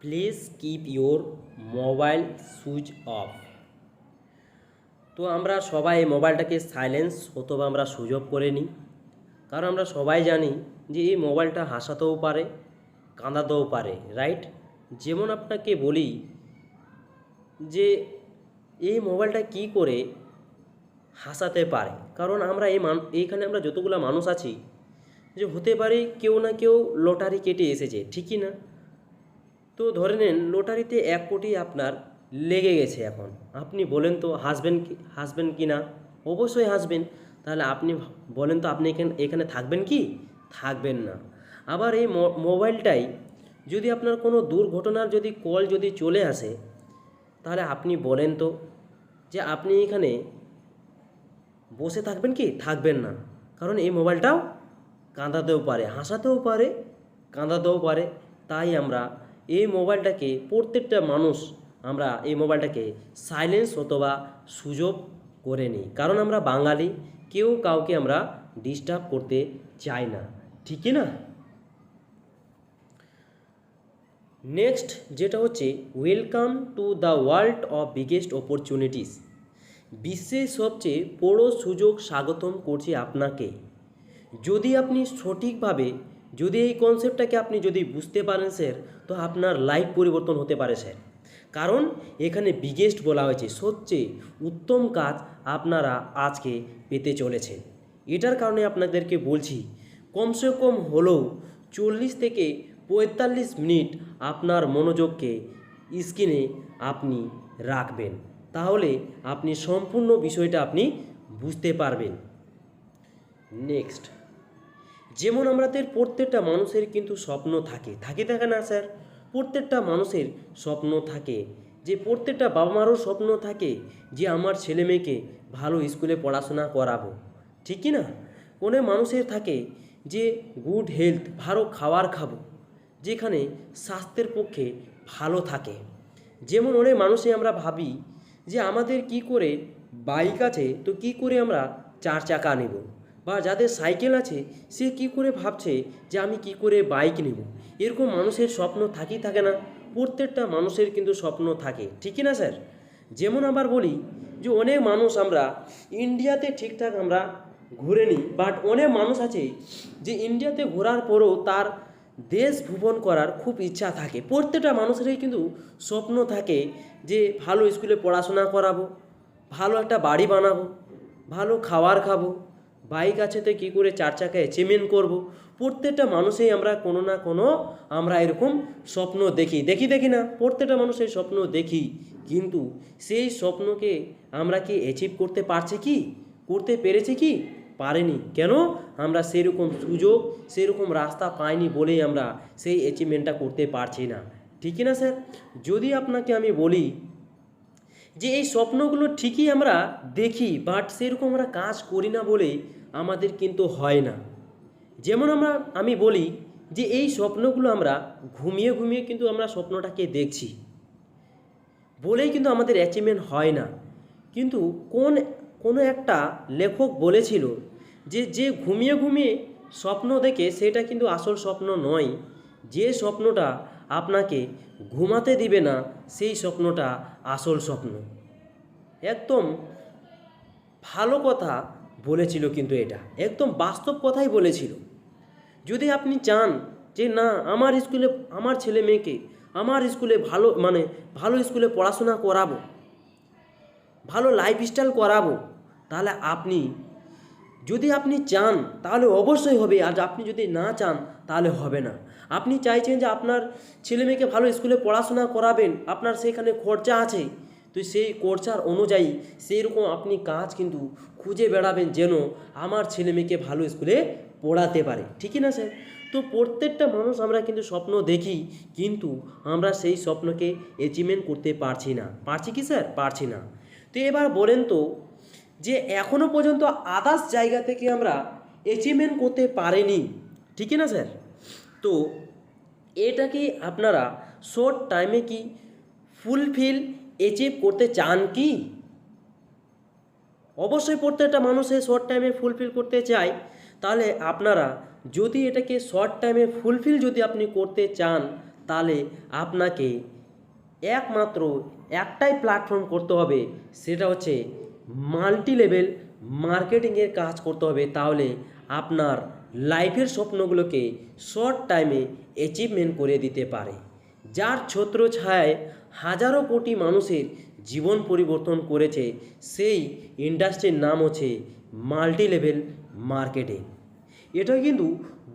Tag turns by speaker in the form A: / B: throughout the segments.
A: Please keep your mobile switch off. তো আমরা সবাই মোবাইলটাকে সাইলেন্স অথবা আমরা সুইচ অফ করে নিই, কারণ আমরা সবাই জানি যে এই মোবাইলটা হাসাতেও পারে, কাঁদাতেও পারে, রাইট? যেমন আপনাকে বলি যে এই মোবাইলটা কি করে হাসাতে পারে, কারণ আমরা এইখানে আমরা যতগুলো মানুষ আছি, যে হতে পারে কেউ না কেউ লটারি কেটে এসেছে, ঠিকই না? তো ধরে নেন লটারিতে 1 কোটি আপনার লেগে গেছে। এখন আপনি বলেন তো হাসবেন কি না? অবশ্যই হাসবেন। তাহলে আপনি বলেন তো আপনি এখানে থাকবেন কি? থাকবেন না। আবার এই মোবাইলটাই যদি আপনার কোনো দুর্ঘটনার যদি কল যদি চলে আসে, তাহলে আপনি বলেন তো যে আপনি এখানে বসে থাকবেন কি? থাকবেন না। কারণ এই মোবাইলটাও কাঁদাতেও পারে, হাসাতেও পারে, কাঁদাতেও পারে। তাই আমরা এই মোবাইলটাকে প্রত্যেকটা মানুষ আমরা এই মোবাইলটাকে সাইলেন্স অথবা সুইচ অফ করে নিই, কারণ আমরা বাঙালি, কেউ কাউকে আমরা ডিস্টার্ব করতে চাই না, ঠিকই না? নেক্সট যেটা হচ্ছে welcome to the world of biggest opportunities. বিশ্বের সবচেয়ে বড় সুযোগ স্বাগতম করছি আপনাকে। যদি আপনি সঠিকভাবে যদি এই কনসেপ্টটাকে আপনি যদি বুঝতে পারেন স্যার, তো আপনার লাইফ পরিবর্তন হতে পারে স্যার। কারণ এখানে বিগেস্ট বলা হয়েছে, সবচেয়ে উত্তম কাজ আপনারা আজকে পেতে চলেছেন। এটার কারণে আপনাদেরকে বলছি কমসে কম হলেও 40 থেকে 45 মিনিট আপনার মনোযোগকে স্ক্রিনে আপনি রাখবেন, তাহলে আপনি সম্পূর্ণ বিষয়টা আপনি বুঝতে পারবেন। নেক্সট, যেমন আমাদের প্রত্যেকটা মানুষের কিন্তু স্বপ্ন থাকে থাকে না স্যার? প্রত্যেকটা মানুষের স্বপ্ন থাকে, যে প্রত্যেকটা বাবা মারও স্বপ্ন থাকে যে আমার ছেলে মেয়েকে ভালো স্কুলে পড়াশোনা করাবো, ঠিক কি না? কোনো মানুষের থাকে যে গুড হেলথ, ভালো খাবার খাবো, যেখানে স্বাস্থ্যের পক্ষে ভালো থাকে। যেমন অনেক মানুষে আমরা ভাবি যে আমাদের কি করে বাইক আছে, তো কি করে আমরা 4 চাকা নেব, বা যাদের সাইকেল আছে সে কি করে ভাবছে যে আমি কি করে বাইক নেব। এরকম মানুষের স্বপ্ন থাকে না? প্রত্যেকটা মানুষের কিন্তু স্বপ্ন থাকে, ঠিকই না স্যার? যেমন আবার বলি যে অনেক মানুষ আমরা ইন্ডিয়াতে ঠিকঠাক আমরা ঘুরে নিই, বাট অনেক মানুষ আছে যে ইন্ডিয়াতে ঘোরার পরেও তার দেশ ভ্রমণ করার খুব ইচ্ছা থাকে। প্রত্যেকটা মানুষেরই কিন্তু স্বপ্ন থাকে যে ভালো স্কুলে পড়াশোনা করাবো, ভালো একটা বাড়ি বানাবো, ভালো খাবার খাবো, বাইক আছে তো কী করে 4 চাকা অ্যাচিভমেন্ট করব। প্রত্যেকটা মানুষেই আমরা কোনো না কোনো আমরা এরকম স্বপ্ন দেখি না? প্রত্যেকটা মানুষের স্বপ্ন দেখি, কিন্তু সেই স্বপ্নকে আমরা কি অ্যাচিভ করতে পারছি কি? করতে পেরেছি কি? পারেনি। কেন? আমরা সেরকম সুযোগ, সেরকম রাস্তা পাইনি বলেই আমরা সেই অ্যাচিভমেন্টটা করতে পারছি না, ঠিকই না স্যার? যদি আপনাকে আমি বলি যে এই স্বপ্নগুলো ঠিকই আমরা দেখি, বাট সেরকম আমরা কাজ করি না বলে আমাদের কিন্তু হয় না। যেমন আমি বলি যে এই স্বপ্নগুলো আমরা ঘুমিয়ে কিন্তু আমরা স্বপ্নটাকে দেখছি বলেই কিন্তু আমাদের অ্যাচিভমেন্ট হয় না। কিন্তু কোনো একটা লেখক বলেছিল যে যে ঘুমিয়ে স্বপ্ন দেখে সেটা কিন্তু আসল স্বপ্ন নয়, যে স্বপ্নটা আপনাকে ঘুমাতে দিবে না সেই স্বপ্নটা আসল স্বপ্ন। একদম ভালো কথা বলেছিল, কিন্তু এটা একদম বাস্তব কথাই বলেছিল। যদি আপনি চান যে না আমার ছেলে মেয়েকে আমার স্কুলে ভালো স্কুলে পড়াশোনা করাবো, ভালো লাইফস্টাইল করাবো, তাহলে যদি আপনি চান তাহলে অবশ্যই হবে, আর আপনি যদি না চান তাহলে হবে না। আপনি চাইছেন যে আপনার ছেলে মেয়েকে ভালো স্কুলে পড়াশোনা করাবেন, আপনার সেখানে খরচা আছে, তো সেই খরচার অনুযায়ী সেই রকম আপনি কাজ কিন্তু খুঁজে বেড়াবেন যেন আমার ছেলে মেয়েকে ভালো স্কুলে পড়াতে পারে, ঠিকই না স্যার? তো প্রত্যেকটা মানুষ আমরা কিন্তু স্বপ্ন দেখি, কিন্তু আমরা সেই স্বপ্নকে অ্যাচিভমেন্ট করতে পারছি না। পারছি কি স্যার? পারছি না। তো এবার বলেন তো যে এখনও পর্যন্ত আদার্স জায়গা থেকে আমরা অ্যাচিভমেন্ট করতে পারিনি, ঠিকই না স্যার? তো এটা কি আপনারা শর্ট টাইমে কি ফুলফিল অ্যাচিভ করতে চান কি? অবশ্যই প্রত্যেকটা মানুষের শর্ট টাইমে ফুলফিল করতে চায়। তাহলে আপনারা যদি এটাকে শর্ট টাইমে ফুলফিল যদি আপনি করতে চান, তাহলে আপনাকে একমাত্র একটাই প্ল্যাটফর্ম করতে হবে, সেটা হচ্ছে মাল্টি লেভেল মার্কেটিংয়ের কাজ করতে হবে। তাহলে আপনার লাইফের স্বপ্নগুলোকে শর্ট টাইমে অ্যাচিভমেন্ট করে দিতে পারে, যার ছত্রছায়ায় হাজারো কোটি মানুষের জীবন পরিবর্তন করেছে। সেই ইন্ডাস্ট্রির নাম হচ্ছে মাল্টি লেভেল মার্কেটিং। এটা কিন্তু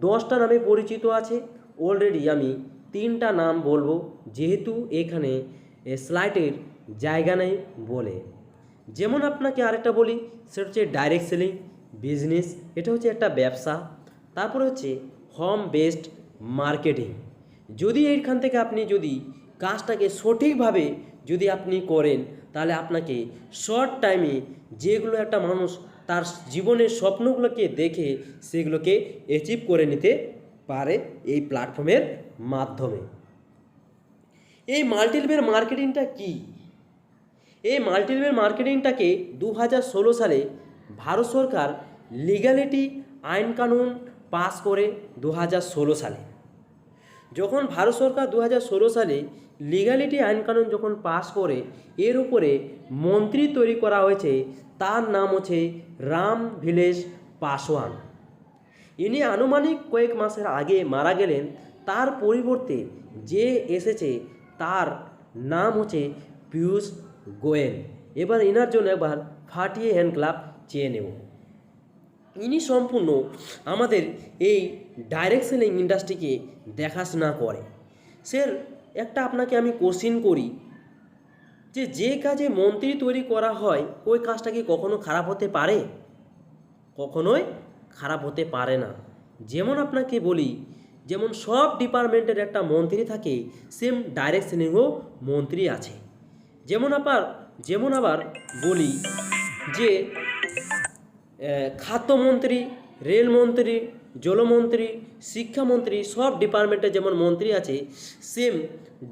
A: 10টা নামে পরিচিত আছে। অলরেডি আমি 3টা নাম বলবো, যেহেতু এখানে স্লাইডের জায়গা নেই বলে। যেমন আপনাকে আরেকটা বলি, সেটা হচ্ছে ডাইরেক্ট সেলিং বিজনেস, এটা হচ্ছে একটা ব্যবসা। তারপরে হচ্ছে হোম বেসড মার্কেটিং। যদি এইখান থেকে আপনি যদি কাজটাকে সঠিকভাবে যদি আপনি করেন, তাহলে আপনাকে শর্ট টাইমে যেগুলো একটা মানুষ তার জীবনের স্বপ্নগুলোকে দেখে সেগুলোকে অ্যাচিভ করে নিতে পারে এই প্ল্যাটফর্মের মাধ্যমে। এই মাল্টিলেভেল মার্কেটিংটা কি? এই মাল্টিলেভেল মার্কেটিংটাকে 2016 সালে ভারত সরকার লিগ্যালিটি আইন কানুন পাস করে 2016 সালে। যখন ভারত সরকার 2016 সালে লিগ্যালিটি আইন কানুন যখন পাস করে, এর উপরে মন্ত্রী তৈরি করা হয়েছে, তার নাম হচ্ছে রাম ভিলেজ পাসওয়ান। ইনি আনুমানিক কয়েক মাসের আগে মারা গেলেন। তার পরিবর্তে যে এসেছে তার নাম হচ্ছে পীয়ূষ গোয়েল। এবার এনার জন্য একবার ফাটিয়ে হ্যান্ড ক্লাব চেয়ে নেব। ইনি সম্পূর্ণ আমাদের এই ডাইরেক্ট সেলিং ইন্ডাস্ট্রিকে দেখাশোনা করে। স্যার, একটা আপনাকে আমি কোশ্চিন করি, যে কাজে মন্ত্রী তৈরি করা হয় ওই কাজটা কি কখনো খারাপ হতে পারে? কখনোই খারাপ হতে পারে না। যেমন আপনাকে বলি, যেমন সব ডিপার্টমেন্টের একটা মন্ত্রী থাকে, সেম ডাইরেক্ট সেলিংও মন্ত্রী আছে। যেমন আবার বলি যে খাদ্যমন্ত্রী, রেলমন্ত্রী, জলমন্ত্রী, শিক্ষামন্ত্রী, সব ডিপার্টমেন্টে যেমন মন্ত্রী আছে, সেম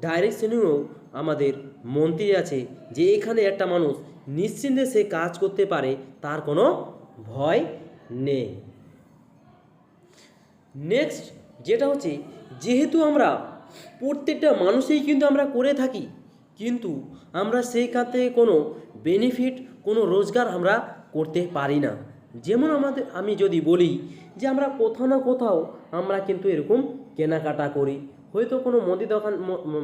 A: ডাইরেক্ট সেলিংও আমাদের মন্ত্রী আছে। যে এখানে একটা মানুষ নিশ্চিন্তে সে কাজ করতে পারে, তার কোনো ভয় নেই। নেক্সট যেটা হচ্ছে, যেহেতু আমরা প্রত্যেকটা মানুষই কিন্তু আমরা করে থাকি, কিন্তু আমরা সেই কাজ থেকে কোনো বেনিফিট, কোনো রোজগার আমরা করতে পারি না। যেমন আমি যদি বলি যে আমরা কোথাও না কোথাও আমরা কিন্তু এরকম কেনাকাটা করি, হয়তো কোনো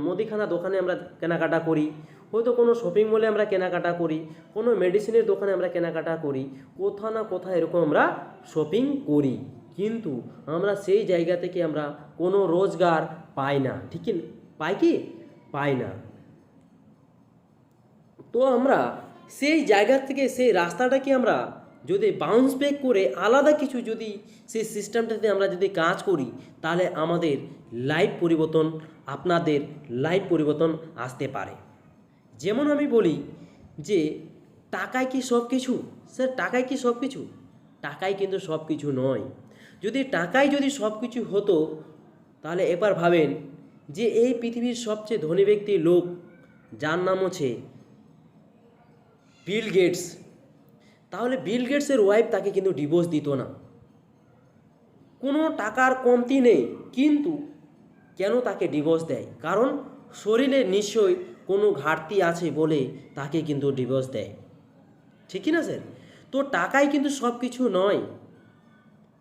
A: মুদিখানা দোকানে আমরা কেনাকাটা করি, হয়তো কোনো শপিং মলে আমরা কেনাকাটা করি, কোনো মেডিসিনের দোকানে আমরা কেনাকাটা করি, কোথাও না কোথাও এরকম আমরা শপিং করি, কিন্তু আমরা সেই জায়গা থেকে আমরা কোনো রোজগার পাই না। ঠিক পাই কি? পাই না। তো আমরা সেই জায়গা থেকে সেই রাস্তাটাকে আমরা যদি বাউন্স ব্যাক করে আলাদা কিছু যদি সেই সিস্টেমটাতে আমরা যদি কাজ করি, তাহলে আমাদের লাইফ পরিবর্তন, আপনাদের লাইফ পরিবর্তন আসতে পারে। যেমন আমি বলি যে টাকায় কি সব কিছু? স্যার, টাকায় কি সব কিছু? টাকায় কিন্তু সব কিছু নয়। যদি টাকায় যদি সব কিছু হতো, তাহলে এবার ভাবেন যে এই পৃথিবীর সবচেয়ে ধনী ব্যক্তি লোক, যার নাম হচ্ছে বিল গেটস, তাহলে বিল গেটসের ওয়াইফ তাকে কিন্তু ডিভোর্স দিত না। কোনো টাকার কমতি নেই, কিন্তু কেন তাকে ডিভোর্স দেয়? কারণ শরীরে নিশ্চয়ই কোনো ঘাটতি আছে বলে তাকে কিন্তু ডিভোর্স দেয়। ঠিক না স্যার? তো টাকায় কিন্তু সব কিছু নয়,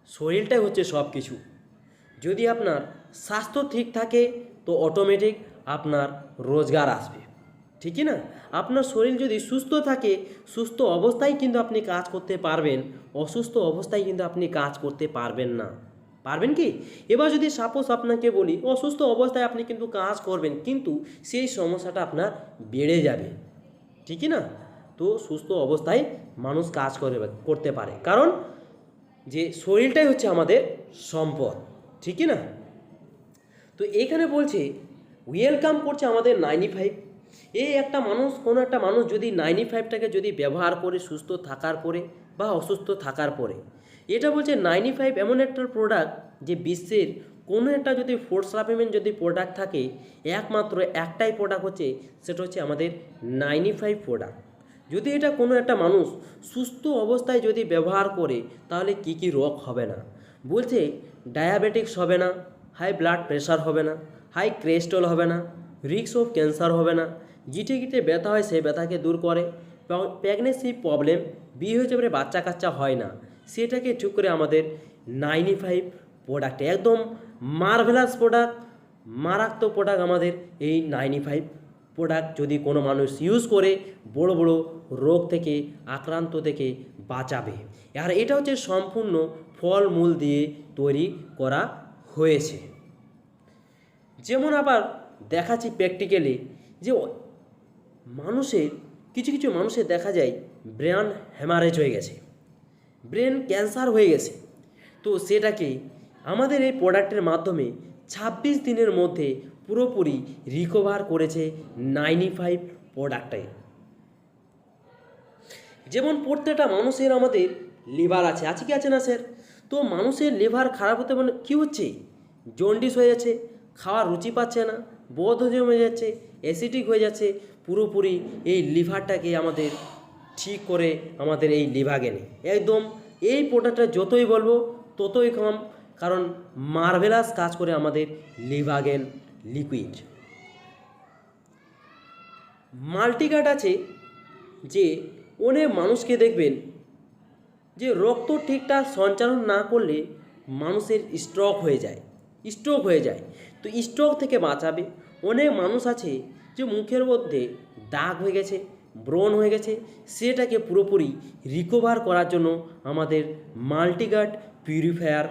A: শরীরটাই হচ্ছে সব কিছু। যদি আপনার স্বাস্থ্য ঠিক থাকে, তো অটোমেটিক আপনার রোজগার আসবে। ঠিকই না? আপনার শরীর যদি সুস্থ থাকে, সুস্থ অবস্থায় কিন্তু আপনি কাজ করতে পারবেন, অসুস্থ অবস্থায় কিন্তু আপনি কাজ করতে পারবেন না। পারবেন কি? এবার যদি সাপোজ আপনাকে বলি অসুস্থ অবস্থায় আপনি কিন্তু কাজ করবেন, কিন্তু সেই সমস্যাটা আপনার বেড়ে যাবে। ঠিকই না? তো সুস্থ অবস্থায় মানুষ কাজ করতে পারে, কারণ যে শরীরটাই হচ্ছে আমাদের সম্পদ। ঠিকই না? তো এখানে বলছে ওয়েলকাম করছে আমাদের 95। এই একটা মানুষ, কোনো একটা মানুষ যদি 95টাকে যদি ব্যবহার করে সুস্থ থাকার পরে বা অসুস্থ থাকার পরে, এটা বলছে 95 এমন একটা প্রোডাক্ট যে বিশ্বের কোনো একটা যদি ফুড সাপ্লিমেন্ট যদি প্রোডাক্ট থাকে, একমাত্র একটাই প্রোডাক্ট হচ্ছে, সেটা হচ্ছে আমাদের 95 প্রোডাক্ট। যদি এটা কোনো একটা মানুষ সুস্থ অবস্থায় যদি ব্যবহার করে, তাহলে কি রোগ হবে না? বলছে ডায়াবেটিক্স হবে না, হাই ব্লাড প্রেশার হবে না, হাই কোলেস্ট্রল হবে না, রিস্ক অফ ক্যান্সার হবে না, গিটে গিটে ব্যথা হয় সেই ব্যথাকে দূর করে, প্রেগনেন্সি প্রবলেম, বিয়ে হয়ে যাবে বাচ্চা কাচ্চা হয় না, সেটাকে ঠিক করে আমাদের 95 প্রোডাক্ট, একদম মার্ভেলাস প্রোডাক্ট, মারাত্মক প্রোডাক্ট আমাদের এই 95 প্রোডাক্ট যদি কোনো মানুষ ইউজ করে বড় বড় রোগ থেকে আক্রান্ত থেকে বাঁচাবে। আর এটা হচ্ছে সম্পূর্ণ ফলমূল দিয়ে তৈরি করা হয়েছে। যেমন আবার দেখাচ্ছি প্র্যাকটিক্যালি যে মানুষের কিছু কিছু মানুষের দেখা যায় ব্রেন হ্যামারেজ হয়ে গেছে, ব্রেন ক্যান্সার হয়ে গেছে, তো সেটাকে আমাদের এই প্রোডাক্টের মাধ্যমে 26 দিনের মধ্যে পুরোপুরি রিকভার করেছে 95 প্রোডাক্টে। যেমন প্রত্যেকটা মানুষের আমাদের লিভার আছে, আছে কি আছে না স্যার? তো মানুষের লিভার খারাপ হতে মানে কী হচ্ছে? জন্ডিস হয়ে যাচ্ছে, খাওয়ার রুচি পাচ্ছে না, বদহজম হয়ে যাচ্ছে, অ্যাসিডিক হয়ে যাচ্ছে, পুরোপুরি এই লিভারটাকে আমাদের ঠিক করে আমাদের এই লিভাগেনে একদম এই প্রোডাক্টটা যতই বলবো ততই কম, কারণ মার্ভেলাস কাজ করে আমাদের লিভাগেন লিকুইড। মাল্টিগার্ড আছে যে অনেক মানুষকে দেখবেন যে রক্ত ঠিকঠাক সঞ্চালন না করলে মানুষের স্ট্রোক হয়ে যায়, তো স্ট্রোক থেকে বাঁচাবে। অনেক মানুষ আছে যে মুখের মধ্যে দাগ হয়ে গেছে, ব্রণ হয়ে গেছে, সেটাকে পুরোপুরি রিকভার করার জন্য আমাদের মাল্টিগার্ড পিউরিফায়ার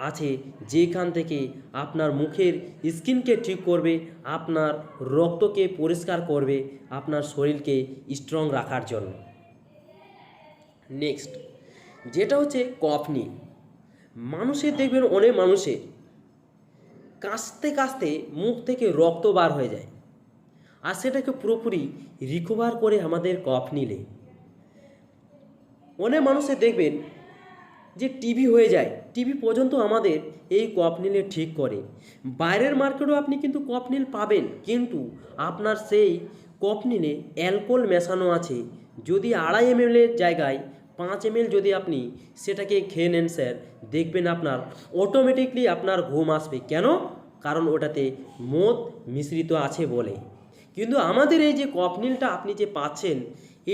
A: আছে, যেখান থেকে আপনার মুখের স্কিনকে ঠিক করবে, আপনার রক্তকে পরিষ্কার করবে, আপনার শরীরকে স্ট্রং রাখার জন্য। নেক্সট যেটা হচ্ছে কফনি। মানুষের দেখবেন অনেক মানুষের কাশতে কাশতে মুখ থেকে রক্ত বার হয়ে যায়, আর সেটাকে পুরোপুরি রিকভার করে আমাদের কফ নিলে। অনেক মানুষের দেখবেন যে টিবি হয়ে যায়, টিবি পর্যন্ত আমাদের এই কফ নিলে ঠিক করে। বাইরের মার্কেটেও আপনি কিন্তু কফ নীল পাবেন, কিন্তু আপনার সেই কফ নিলে অ্যালকোহল মেশানো আছে। যদি 2.5 ml জায়গায় 5 ml যদি আপনি সেটাকে খেয়ে নেন স্যার, দেখবেন আপনার অটোমেটিকলি আপনার ঘুম আসবে। কেন? কারণ ওটাতে মদ মিশ্রিত আছে বলে। কিন্তু আমাদের এই যে কফ নীলটা আপনি যে পাচ্ছেন,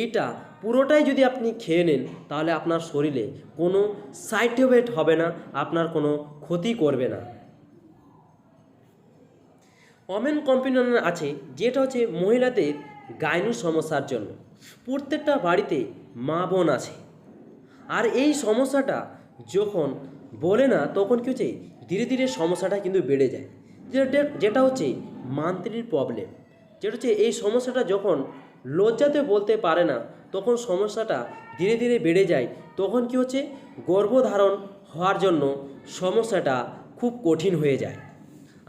A: এইটা পুরোটাই যদি আপনি খেয়ে নেন তাহলে আপনার শরীরে কোনো সাইড এফেক্ট হবে না, আপনার কোনো ক্ষতি করবে না। ওমেন কম্পিনিয়ন আছে যেটা হচ্ছে মহিলাদের গাইনিক সমস্যার জন্য। প্রত্যেকটা বাড়িতে মা বোন আছে, আর এই সমস্যাটা যখন বলে না তখন কী হচ্ছে, ধীরে ধীরে সমস্যাটা কিন্তু বেড়ে যায়। যেটা হচ্ছে মান্থলির প্রবলেম, যেটা হচ্ছে এই সমস্যাটা যখন লজ্জাতে বলতে পারে না তখন সমস্যাটা ধীরে ধীরে বেড়ে যায়। তখন কি হচ্ছে, গর্ভধারণ হওয়ার জন্য সমস্যাটা খুব কঠিন হয়ে যায়।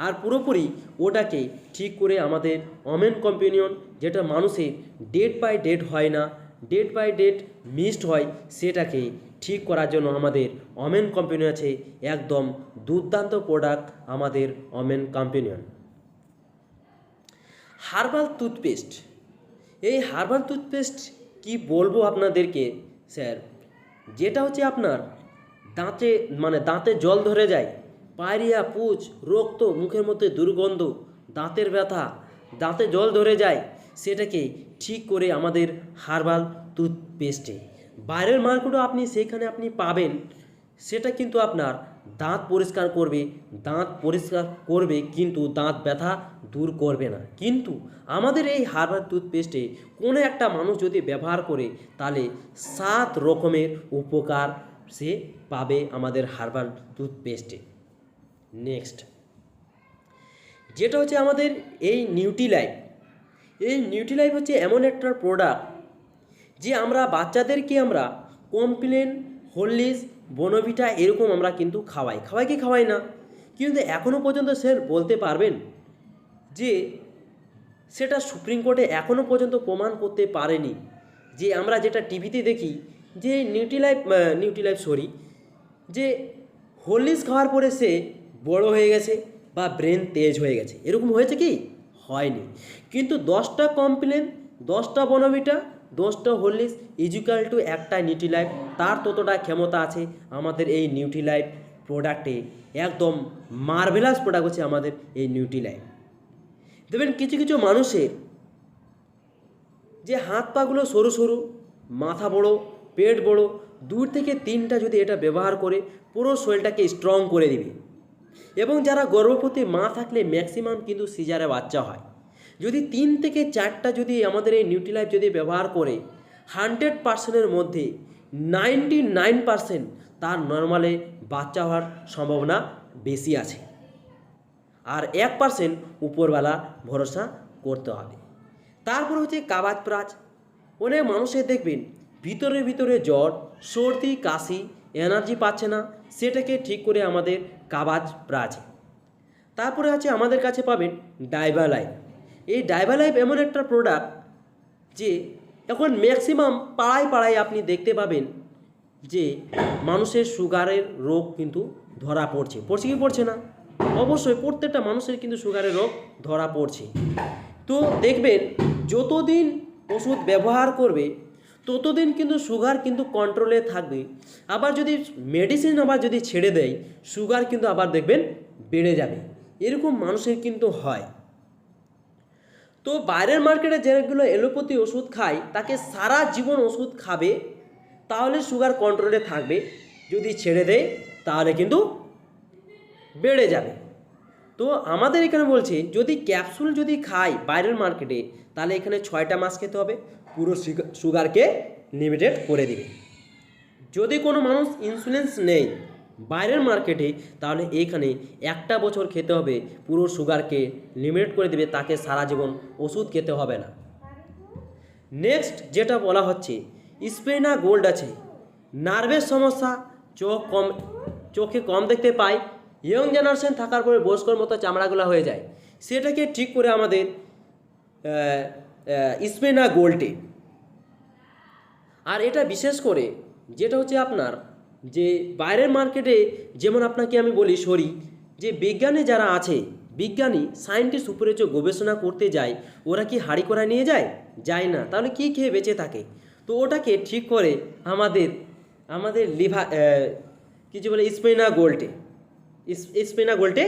A: আর পুরোপুরি ওটাকে ঠিক করে আমাদের ওমেন কম্পিনিয়ন, যেটা মানুষের ডেট বাই ডেট হয় না, ডেট বাই ডেট মিসড হয়, সেটাকে ঠিক করার জন্য আমাদের ওমেন কম্পিনিয়ন আছে। একদম দুর্দান্ত প্রোডাক্ট আমাদের ওমেন কম্পিনিয়ন। হার্বাল টুথপেস্ট, এই হার্বাল টুথপেস্ট কি বলবো আপনাদেরকে স্যার, যেটা হচ্ছে আপনার দাঁতে দাঁতে জল ধরে যায়, পায়রিয়া, পুঁজ, রক্ত, মুখের মধ্যে দুর্গন্ধ, দাঁতের ব্যথা, দাঁতে জল ধরে যায়, সেটাকে ঠিক করে আমাদের হার্বাল টুথপেস্টে। বাইরের মার্কেটও আপনি সেখানে আপনি পাবেন, সেটা কিন্তু আপনার দাঁত পরিষ্কার করবে কিন্তু দাঁত ব্যথা দূর করবে না। কিন্তু আমাদের এই হার্বাল টুথপেস্টে কোনো একটা মানুষ যদি ব্যবহার করে তাহলে 7 রকমের উপকার সে পাবে আমাদের হার্বাল টুথপেস্টে। নেক্সট যেটা হচ্ছে আমাদের এই নিউট্রিলাইফ। এই নিউট্রিলাইফ হচ্ছে এমন একটা প্রোডাক্ট যে আমরা বাচ্চাদেরকে আমরা কমপ্লেন, হরলিক্স, বোনভিটা এরকম আমরা কিন্তু খাওয়াই কি খাওয়াই না, কিন্তু এখনও পর্যন্ত স্যার বলতে পারবেন যে সেটা সুপ্রিম কোর্টে এখনও পর্যন্ত প্রমাণ করতে পারেনি যে আমরা যেটা টিভিতে দেখি যে নিউট্রিলাইফ যে হরলিক্স খাওয়ার পরে সে বড় হয়ে গেছে বা ব্রেন তেজ হয়ে গেছে, এরকম হয়েছে কি? হয়নি। কিন্তু 10টা কমপ্লেন, 10টা বোনভিটা, 10টা হরলিক্স ইজিক্যাল টু একটা নিউট্রিলাইফ, তার ততটা ক্ষমতা আছে আমাদের এই নিউট্রিলাইফ প্রোডাক্টে। একদম মার্ভেলাস প্রোডাক্ট হচ্ছে আমাদের এই নিউট্রিলাইফ। দেখবেন কিছু কিছু মানুষের যে হাত পাগুলো সরু সরু, মাথা বড়, পেট বড়, 2 থেকে 3টা যদি এটা ব্যবহার করে পুরো শরীরটাকে স্ট্রং করে দিবে। এবং যারা গর্ভবতী মা থাকলে ম্যাক্সিমাম কিন্তু সিজারে বাচ্চা হয়। যদি 3 থেকে 4টা যদি আমাদের এই নিউট্রিলাইফ যদি ব্যবহার করে 100%-এর মধ্যে 99% তার নর্মালে বাচ্চা হওয়ার সম্ভাবনা বেশি আছে। আর 1% উপরওয়ালা ভরসা করতে হবে। তারপর হচ্ছে কাবাজ প্রাজ। অনেক মানুষের দেখবেন ভিতরে ভিতরে জ্বর, সর্দি, কাশি, এনার্জি পাচ্ছে না, সেটাকে ঠিক করে আমাদের কাবাজ প্রাজ। তারপরে আছে আমাদের কাছে পাবেন ডাইভালাইফ। এই ডাইভালাইফ এমন একটা প্রোডাক্ট যে এখন ম্যাক্সিমাম পাড়ায় পাড়ায় আপনি দেখতে পাবেন যে মানুষের সুগারের রোগ কিন্তু ধরা পড়ছে কি পড়ছে না? অবশ্যই প্রত্যেকটা মানুষের কিন্তু সুগারের রোগ ধরা পড়ছে। তো দেখবেন যতদিন ওষুধ ব্যবহার করবে ততদিন কিন্তু সুগার কিন্তু কন্ট্রোলে থাকবে। আবার যদি মেডিসিন আবার যদি ছেড়ে দেয়, সুগার কিন্তু আবার দেখবেন বেড়ে যাবে। এরকম মানুষের কিন্তু হয়। তো বাইরের মার্কেটে যেগুলো এলোপ্যাথি ওষুধ খায় তাকে সারা জীবন ওষুধ খাবে, তাহলে সুগার কন্ট্রোলে থাকবে। যদি ছেড়ে দেয় তাহলে কিন্তু বেড়ে যাবে। তো আমাদের এখানে বলছে যদি ক্যাপসুল যদি খাই বাইরের মার্কেটে, তাহলে এখানে 6টা মাস খেতে হবে, পুরো সুগারকে লিমিটেড করে দিবে। যদি কোনো মানুষ ইনসুলিন নেই বাইরের মার্কেটে, তাহলে এইখানে 1টা বছর খেতে হবে, পুরো সুগারকে লিমিটেড করে দেবে, তাকে সারা জীবন ওষুধ খেতে হবে না। নেক্সট যেটা বলা হচ্ছে স্পেনা গোল্ড আছে। নার্ভের সমস্যা, চোখে কম দেখতে পায়, ইয়ং জেনারেশন থাকার পরে বয়স্কর মতো চামড়াগুলো হয়ে যায়, সেটাকে ঠিক করে আমাদের স্পেনা গোল্ডে। আর এটা বিশেষ করে যেটা হচ্ছে আপনার যে বাইরের মার্কেটে, যেমন আপনাকে আমি বলি যে বিজ্ঞানী যারা আছে, বিজ্ঞানী সায়েন্টিস্ট উপরে যে গবেষণা করতে যায়, ওরা কি হাঁড়ি করা নিয়ে যায় না, তাহলে কি খেয়ে বেঁচে থাকে? তো ওটাকে ঠিক করে আমাদের লিভার কিছু বলে স্পেনা গোল্ডে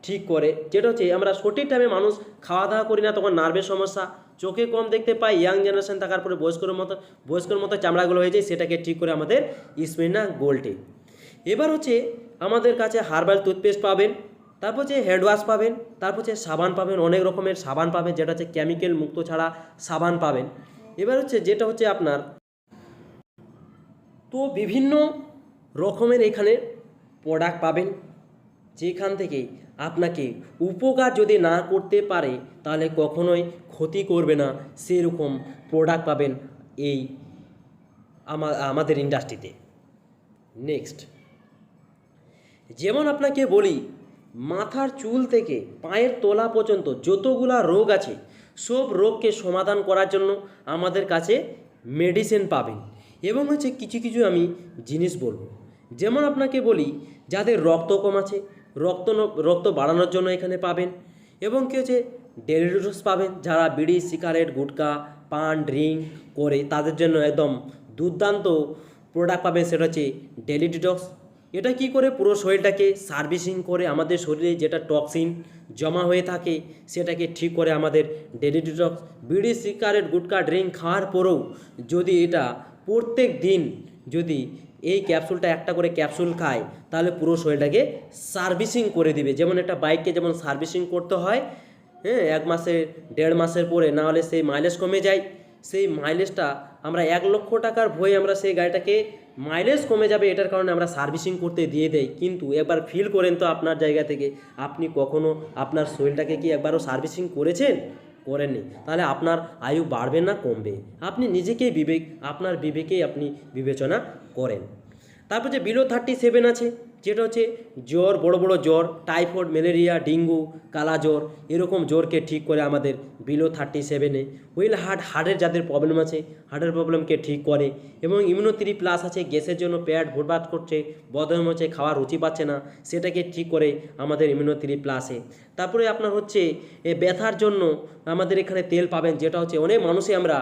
A: ঠিক করে। যেটা হচ্ছে আমরা সঠিক টাইমে মানুষ খাওয়া দাওয়া করি না, তখন নার্ভের সমস্যা, চোখে কম দেখতে পাই, ইয়াং জেনারেশন থাকার পরে বয়স্কর মতো চামড়াগুলো হয়ে যায়, সেটাকে ঠিক করে আমাদের স্পেনা গোল্ডে। এবার হচ্ছে আমাদের কাছে হার্বাল টুথপেস্ট পাবেন, তারপর হচ্ছে হ্যান্ড ওয়াশ পাবেন, তারপর হচ্ছে সাবান পাবেন, অনেক রকমের সাবান পাবেন, যেটা হচ্ছে কেমিক্যাল মুক্ত ছাড়া সাবান পাবেন। এবার হচ্ছে যেটা হচ্ছে আপনার তো বিভিন্ন রকমের এখানে প্রোডাক্ট পাবেন, যেখান থেকে আপনাকে উপকার যদি না করতে পারে তাহলে কখনোই ক্ষতি করবে না, সেরকম প্রোডাক্ট পাবেন এই আমাদের ইন্ডাস্ট্রিতে। নেক্সট যেমন আপনাকে বলি, মাথার চুল থেকে পায়ের তলা পর্যন্ত যতগুলা রোগ আছে, সব রোগকে সমাধান করার জন্য আমাদের কাছে মেডিসিন পাবেন। এবং হচ্ছে কিছু কিছু আমি জিনিস বলবো, যেমন আপনাকে বলি যাদের রক্ত কম আছে, রক্ত বাড়ানোর জন্য এখানে পাবেন। এবং কি হচ্ছে ডেলি ডিটক্স পাবেন, যারা বিড়ি, সিগারেট, গুটখা, পান, ড্রিঙ্ক করে তাদের জন্য একদম দুর্দান্ত প্রোডাক্ট পাবেন, সেটা হচ্ছে ডেলি ডিটক্স। এটা কি করে পুরো শরীরটাকে সার্ভিসিং করে, আমাদের শরীরে যেটা টক্সিন জমা হয়ে থাকে সেটাকে ঠিক করে আমাদের ডেলি ডিটক্স। বিড়ি, সিগারেট, গুটখা, ড্রিঙ্ক খাওয়ার পরেও যদি এটা প্রত্যেক দিন যদি এই ক্যাপসুলটা একটা করে ক্যাপসুল খায়, তাহলে পুরো শরীরটাকে সার্ভিসিং করে দিবে। যেমন একটা বাইককে যেমন সার্ভিসিং করতে হয়, 1 মাসে 1.5 মাসের পরে, না হলে সেই মাইলেজ কমে যায়। সেই মাইলেজটা আমরা 1 লক্ষ টাকার ভয়ে আমরা সেই গাড়িটাকে মাইলেজ কমে যাবে এটার কারণে আমরা সার্ভিসিং করতে দিয়ে দেই। কিন্তু একবার ফিল করেন তো আপনার জায়গা থেকে, আপনি কখনো আপনার শরীরটাকে কি একবারও সার্ভিসিং করেছেন? করেননি, তাহলে আপনার আয়ু বাড়বে না কমবে? আপনি নিজেকেই আপনার বিবেকেই আপনি বিবেচনা করেন। তারপর যে বিলো 37 আছে, যেটা হচ্ছে জ্বর, বড় বড় জ্বর, টাইফয়েড, ম্যালেরিয়া, ডেঙ্গু, কালা জ্বর, এরকম জ্বরকে ঠিক করে আমাদের বিলো 37-এ। হার্টের যাদের প্রবলেম আছে, হার্টের প্রবলেমকে ঠিক করে। এবং ইমিউনো3+ আছে, গ্যাসের জন্য পেট ভোরবাদ করছে, বদহজম হচ্ছে, খাওয়ার রুচি পাচ্ছে না, সেটাকে ঠিক করে আমাদের ইমিউনো3+-এ। তারপরে আপনার হচ্ছে ব্যথার জন্য আমাদের এখানে তেল পাবেন, যেটা হচ্ছে অনেক মানুষই আমরা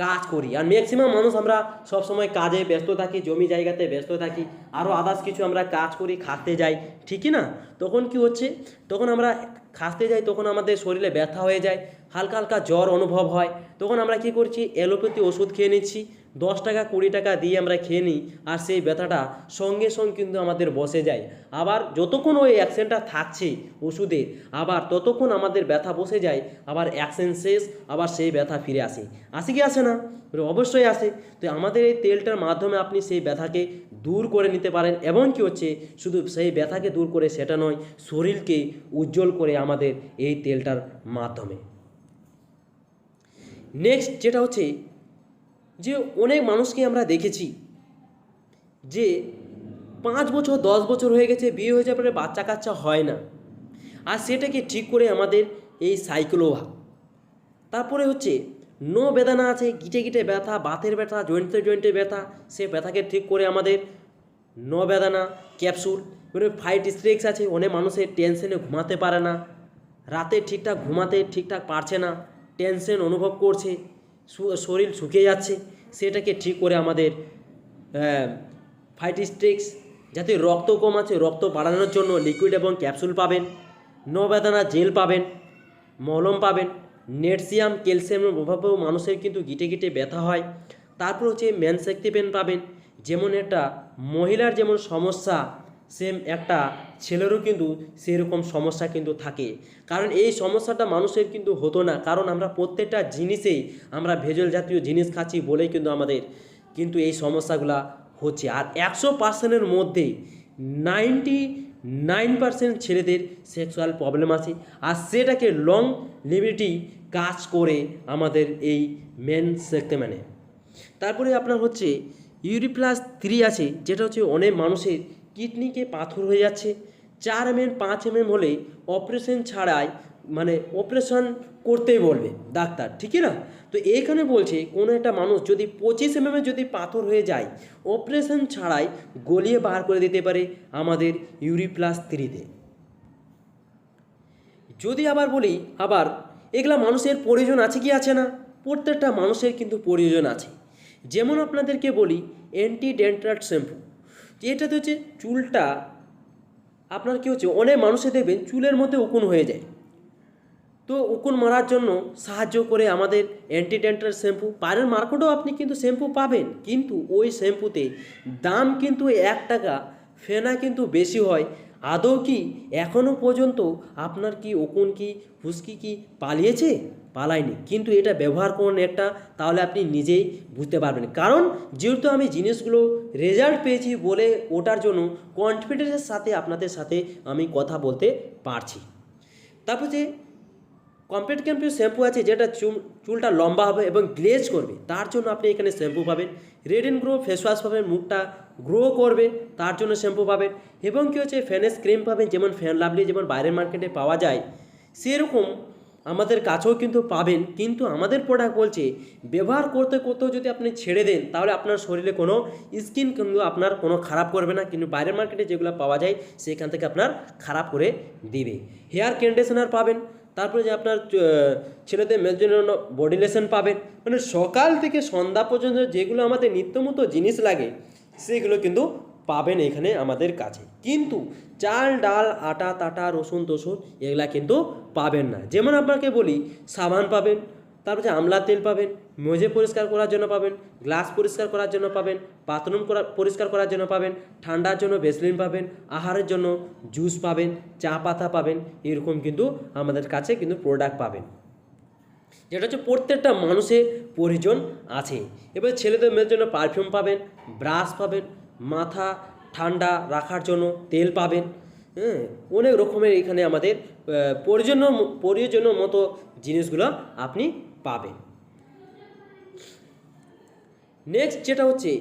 A: কাজ করি, আর ম্যাক্সিমাম মানুষ আমরা সবসময় কাজে ব্যস্ত থাকি, জমি জায়গাতে ব্যস্ত থাকি, আরও আদার্স কিছু আমরা কাজ করি, খাটতে যাই, ঠিকই না? তখন কি হচ্ছে, তখন আমরা খাসতে যাই তখন আমাদের শরীরে ব্যথা হয়ে যায়, হালকা হালকা জ্বর অনুভব হয়, তখন আমরা কী করছি, অ্যালোপ্যাথি ওষুধ খেয়ে নিচ্ছি, 10 টাকা 20 টাকা দিয়ে আমরা খেয়ে নিই, আর সেই ব্যথাটা সঙ্গে সঙ্গে কিন্তু আমাদের বসে যায়। আবার যতক্ষণ ওই অ্যাকশনটা থাকছে ওষুধে, আবার ততক্ষণ আমাদের ব্যথা বসে যায়, আবার অ্যাকশন শেষ, আবার সেই ব্যথা ফিরে আসে। আসে কি আসে না? অবশ্যই আসে। তো আমাদের এই তেলটার মাধ্যমে আপনি সেই ব্যথাকে দূর করে নিতে পারেন, এবং কি হচ্ছে, শুধু সেই ব্যথাকে দূর করে সেটা নয়, শরীরকে উজ্জ্বল করে আমাদের এই তেলটার মাধ্যমে। নেক্সট যেটা হচ্ছে যে অনেক মানুষকে আমরা দেখেছি যে 5 বছর 10 বছর হয়ে গেছে, বিয়ে হয়ে যাওয়ার পরে বাচ্চা কাচ্চা হয় না, আর সেটাকে ঠিক করে আমাদের এই সাইক্লোভা। তারপরে হচ্ছে নো বেদনা আছে, গিটে গিটে ব্যথা, বাতের ব্যথা, জয়েন্টে জয়েন্টে ব্যথা, সে ব্যথাকে ঠিক করে আমাদের নো বেদনা ক্যাপসুল। ফাইট স্ট্রেক্স আছে, অনেক মানুষের টেনশনে ঘুমাতে পারে না, রাতে ঠিকঠাক ঘুমাতে ঠিকঠাক পারছে না, টেনশন অনুভব করছে, শরীর শুকিয়ে যাচ্ছে, সেটাকে ঠিক করে আমাদের ফাইট স্ট্রেক্স। যাতে রক্ত কম আছে, রক্ত বাড়ানোর জন্য লিকুইড এবং ক্যাপসুল পাবেন, নো বেদনা জেল পাবেন, মলম পাবেন। নেটসিয়াম ক্যালসিয়ামের অভাবেও মানুষের কিন্তু গিটে গিটে ব্যথা হয়। তারপর হচ্ছে ম্যানসেক্টিভেন পাবেন, যেমন একটা মহিলার যেমন সমস্যা, সেম একটা ছেলেরও কিন্তু সেরকম সমস্যা কিন্তু থাকে। কারণ এই সমস্যাটা মানুষের কিন্তু হতো না, কারণ আমরা প্রত্যেকটা জিনিসেই আমরা ভেজাল জাতীয় জিনিস খাচ্ছি বলেই কিন্তু আমাদের কিন্তু এই সমস্যাগুলা হচ্ছে। আর 100%-এর মধ্যে 99% ছেলেদের সেক্সুয়াল প্রবলেম আছে, আর সেটাকে লং লিভিটি কাজ করে আমাদের এই মেনসেক্টেমেনে। তারপরে আপনার হচ্ছে ইউরিপ্লাস 3 আছে, যেটা হচ্ছে অনেক মানুষের কিডনিকে পাথর হয়ে যাচ্ছে, 4 mm 5 mm হলে অপারেশন ছাড়াই, মানে অপারেশন করতেই বলবে ডাক্তার, ঠিকই না? তো এইখানে বলছে কোনো একটা মানুষ যদি 25 mm যদি পাথর হয়ে যায়, অপারেশন ছাড়াই গলিয়ে বার করে দিতে পারে আমাদের ইউরিপ্লাস 3-তে। যদি আবার বলি, আবার এগুলা মানুষের প্রয়োজন আছে কি আছে না? প্রত্যেকটা মানুষের কিন্তু প্রয়োজন আছে। যেমন আপনাদেরকে বলি অ্যান্টি ড্যান্ড্রাফ শ্যাম্পু, এটাতে হচ্ছে চুলটা আপনার কী হচ্ছে, অনেক মানুষে দেখবেন চুলের মধ্যে উকুন হয়ে যায়, তো উকুন মারার জন্য সাহায্য করে আমাদের অ্যান্টি ড্যান্ড্রাফ শ্যাম্পু। পায়ের মার্কেটেও আপনি কিন্তু শ্যাম্পু পাবেন, কিন্তু ওই শ্যাম্পুতে দাম কিন্তু 1 টাকা ফেনা কিন্তু বেশি হয়। আদৌ কি এখনও পর্যন্ত আপনার কি উকুন কি ফুসকি কি পালিয়েছে? পালায়নি। কিন্তু এটা ব্যবহার করুন একটা, তাহলে আপনি নিজেই বুঝতে পারবেন। কারণ যেহেতু আমি জিনিসগুলো রেজাল্ট পেয়েছি বলে ওটার জন্য কনফিডেন্সের সাথে আপনাদের সাথে আমি কথা বলতে পারছি। তারপর যে কমপ্লিট ক্যাম্পিউ শ্যাম্পু আছে, যেটা চুলটা লম্বা হবে এবং গ্লেজ করবে, তার জন্য আপনি এখানে শ্যাম্পু পাবেন। Red and grow face wash পাবেন, মুখটা গ্রো করবে তার জন্য শ্যাম্পু পাবেন। এবং কী হচ্ছে ফেনেস ক্রিম পাবেন, যেমন ফেয়ার লাভলি যেমন বাইরের মার্কেটে পাওয়া যায় সেরকম আমাদের কাছেও কিন্তু পাবেন। কিন্তু আমাদের প্রোডাক্ট বলছে ব্যবহার করতে করতেও যদি আপনি ছেড়ে দেন, তাহলে আপনার শরীরে কোনো স্কিন কিন্তু আপনার কোনো খারাপ করবে না, কিন্তু বাইরের মার্কেটে যেগুলো পাওয়া যায় সেখান থেকে আপনার খারাপ করে দিবে। হেয়ার কন্ডিশনার পাবেন, তারপরে যে আপনার ছেলেদের মেয়েদের জন্য বডি লোশন পাবেন। মানে সকাল থেকে সন্ধ্যা পর্যন্ত যেগুলো আমাদের নিত্যমতো জিনিস লাগে সেগুলো কিন্তু পাবেন এখানে আমাদের কাছে। কিন্তু চাল ডাল আটা তাটা রসুন টসুন এগুলা কিন্তু পাবেন না। যেমন আপনাকে বলি সাবান পাবেন, তারপর যে আমলা তেল পাবেন, মেঝে পরিষ্কার করার জন্য পাবেন, গ্লাস পরিষ্কার করার জন্য পাবেন, বাথরুম পরিষ্কার করার জন্য পাবেন, ঠান্ডার জন্য ভেসলিন পাবেন, আহারের জন্য জুস পাবেন, চা পাতা পাবেন। এরকম কিন্তু আমাদের কাছে কিন্তু প্রোডাক্ট পাবেন, যেটা হচ্ছে প্রত্যেকটা মানুষের প্রয়োজন আছে। এবার ছেলেদের মেয়েদের জন্য পারফিউম পাবেন, ব্রাশ পাবেন, মাথা ঠান্ডা রাখার জন্য তেল পাবেন। অনেক রকমের এখানে আমাদের প্রয়োজনীয় মতো জিনিসগুলো আপনি পাবেন। নেক্সট যেটা হচ্ছে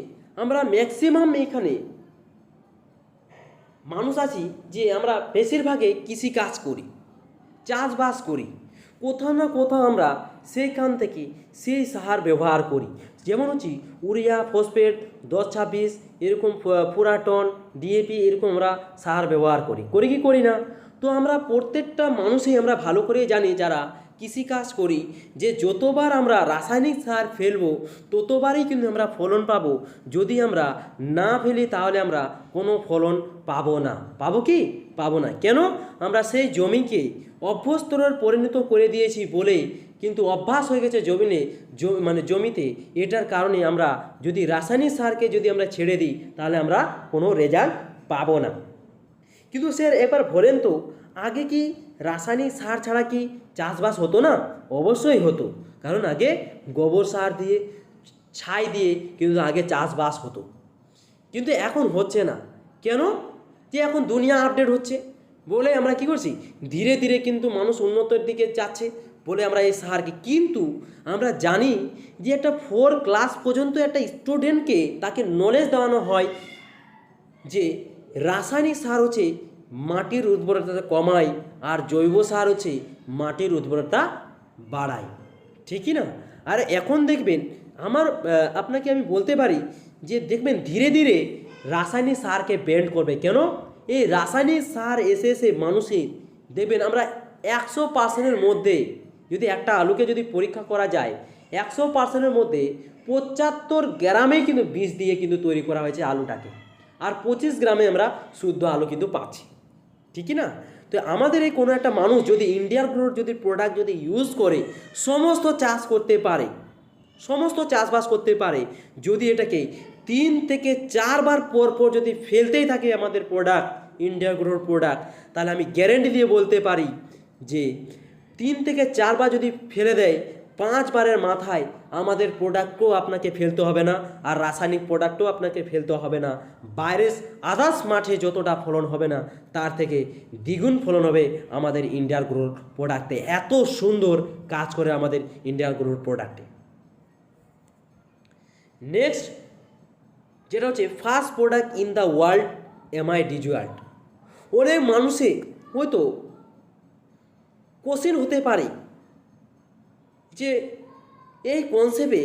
A: আমরা ম্যাক্সিমাম এখানে মানুষ আছি যে আমরা বেশিরভাগে কৃষিকাজ করি, চাষবাস করি, কোথাও না কোথাও আমরা সেইখান থেকে সেই সার ব্যবহার করি। যেমন হচ্ছে ইউরিয়া ফসফেট 10-26 এরকম পুরাটন ডিএপি এরকম আমরা সার ব্যবহার করি কি করি না? তো আমরা প্রত্যেকটা মানুষই আমরা ভালো করে জানি যারা কৃষিকাজ করি যে যতবার আমরা রাসায়নিক সার ফেলবো ততবারই কিন্তু আমরা ফলন পাবো। যদি আমরা না ফেলি তাহলে আমরা কোনো ফলন পাবো না। পাবো কি? পাবো না। কেন? আমরা সেই জমিকে অভ্যস্তরে পরিণত করে দিয়েছি বলে কিন্তু অভ্যাস হয়ে গেছে জমিতে। এটার কারণে আমরা যদি রাসায়নিক সারকে যদি আমরা ছেড়ে দিই তাহলে আমরা কোনো রেজাল্ট পাবো না। কিন্তু স্যার এবার বলেন তো, আগে কি রাসায়নিক সার ছাড়া কি চাষবাস হতো না? অবশ্যই হতো, কারণ আগে গোবর সার দিয়ে, ছাই দিয়ে কিন্তু আগে চাষবাস হতো। কিন্তু এখন হচ্ছে না। কেন? যে এখন দুনিয়া আপডেট হচ্ছে বলে আমরা কি করছি, ধীরে ধীরে কিন্তু মানুষ উন্নতির দিকে যাচ্ছে বলে আমরা এই সারকে, কিন্তু আমরা জানি যে একটা 4 ক্লাস পর্যন্ত একটা স্টুডেন্টকে তাকে নলেজ দেওয়ানো হয় যে রাসায়নিক সার হচ্ছে মাটির উর্বরতা কমায় আর জৈব সার হচ্ছে মাটির উর্বরতা বাড়ায়, ঠিকই না? আর এখন দেখবেন আপনাকে আমি বলতে পারি যে দেখবেন ধীরে ধীরে রাসায়নিক সারকে ব্যান করবে। কেন? এই রাসায়নিক সার এসে এসে মানুষের দেখবেন আমরা 100%-এর মধ্যে যদি একটা আলুকে যদি পরীক্ষা করা যায়, 100%-এর মধ্যে 75 গ্রামে কিন্তু বীজ দিয়ে কিন্তু তৈরি করা হয়েছে আলুটাকে, আর 25 গ্রামে আমরা শুদ্ধ আলু কিন্তু পাচ্ছি, ঠিকই না? তো আমাদের এই কোনো একটা মানুষ যদি ইন্ডিয়ার গ্রোর যদি প্রোডাক্ট যদি ইউজ করে সমস্ত চাষ করতে পারে, সমস্ত চাষবাস করতে পারে, যদি এটাকে 3 থেকে 4 বার পর পর যদি ফেলতেই থাকে আমাদের প্রোডাক্ট, ইন্ডিয়া গ্রোর প্রোডাক্ট, তাহলে আমি গ্যারেন্টি দিয়ে বলতে পারি যে 3 থেকে 4 বার যদি ফেলে দেয়, 5 বারের মাথায় আমাদের প্রোডাক্টও আপনাকে ফেলতে হবে না, আর রাসায়নিক প্রোডাক্টও আপনাকে ফেলতে হবে না। বাইরের আদার্স মাঠে যতটা ফলন হবে না তার থেকে দ্বিগুণ ফলন হবে আমাদের ইন্ডিয়ার গ্রোর প্রোডাক্টে। এত সুন্দর কাজ করে আমাদের ইন্ডিয়ার গ্রোর প্রোডাক্টে। নেক্সট যেটা হচ্ছে first product in the world MI ডিজুয়াল্ট। অনেক মানুষে হয়তো কোশ্চেন হতে পারে যে এই কনসেপ্টে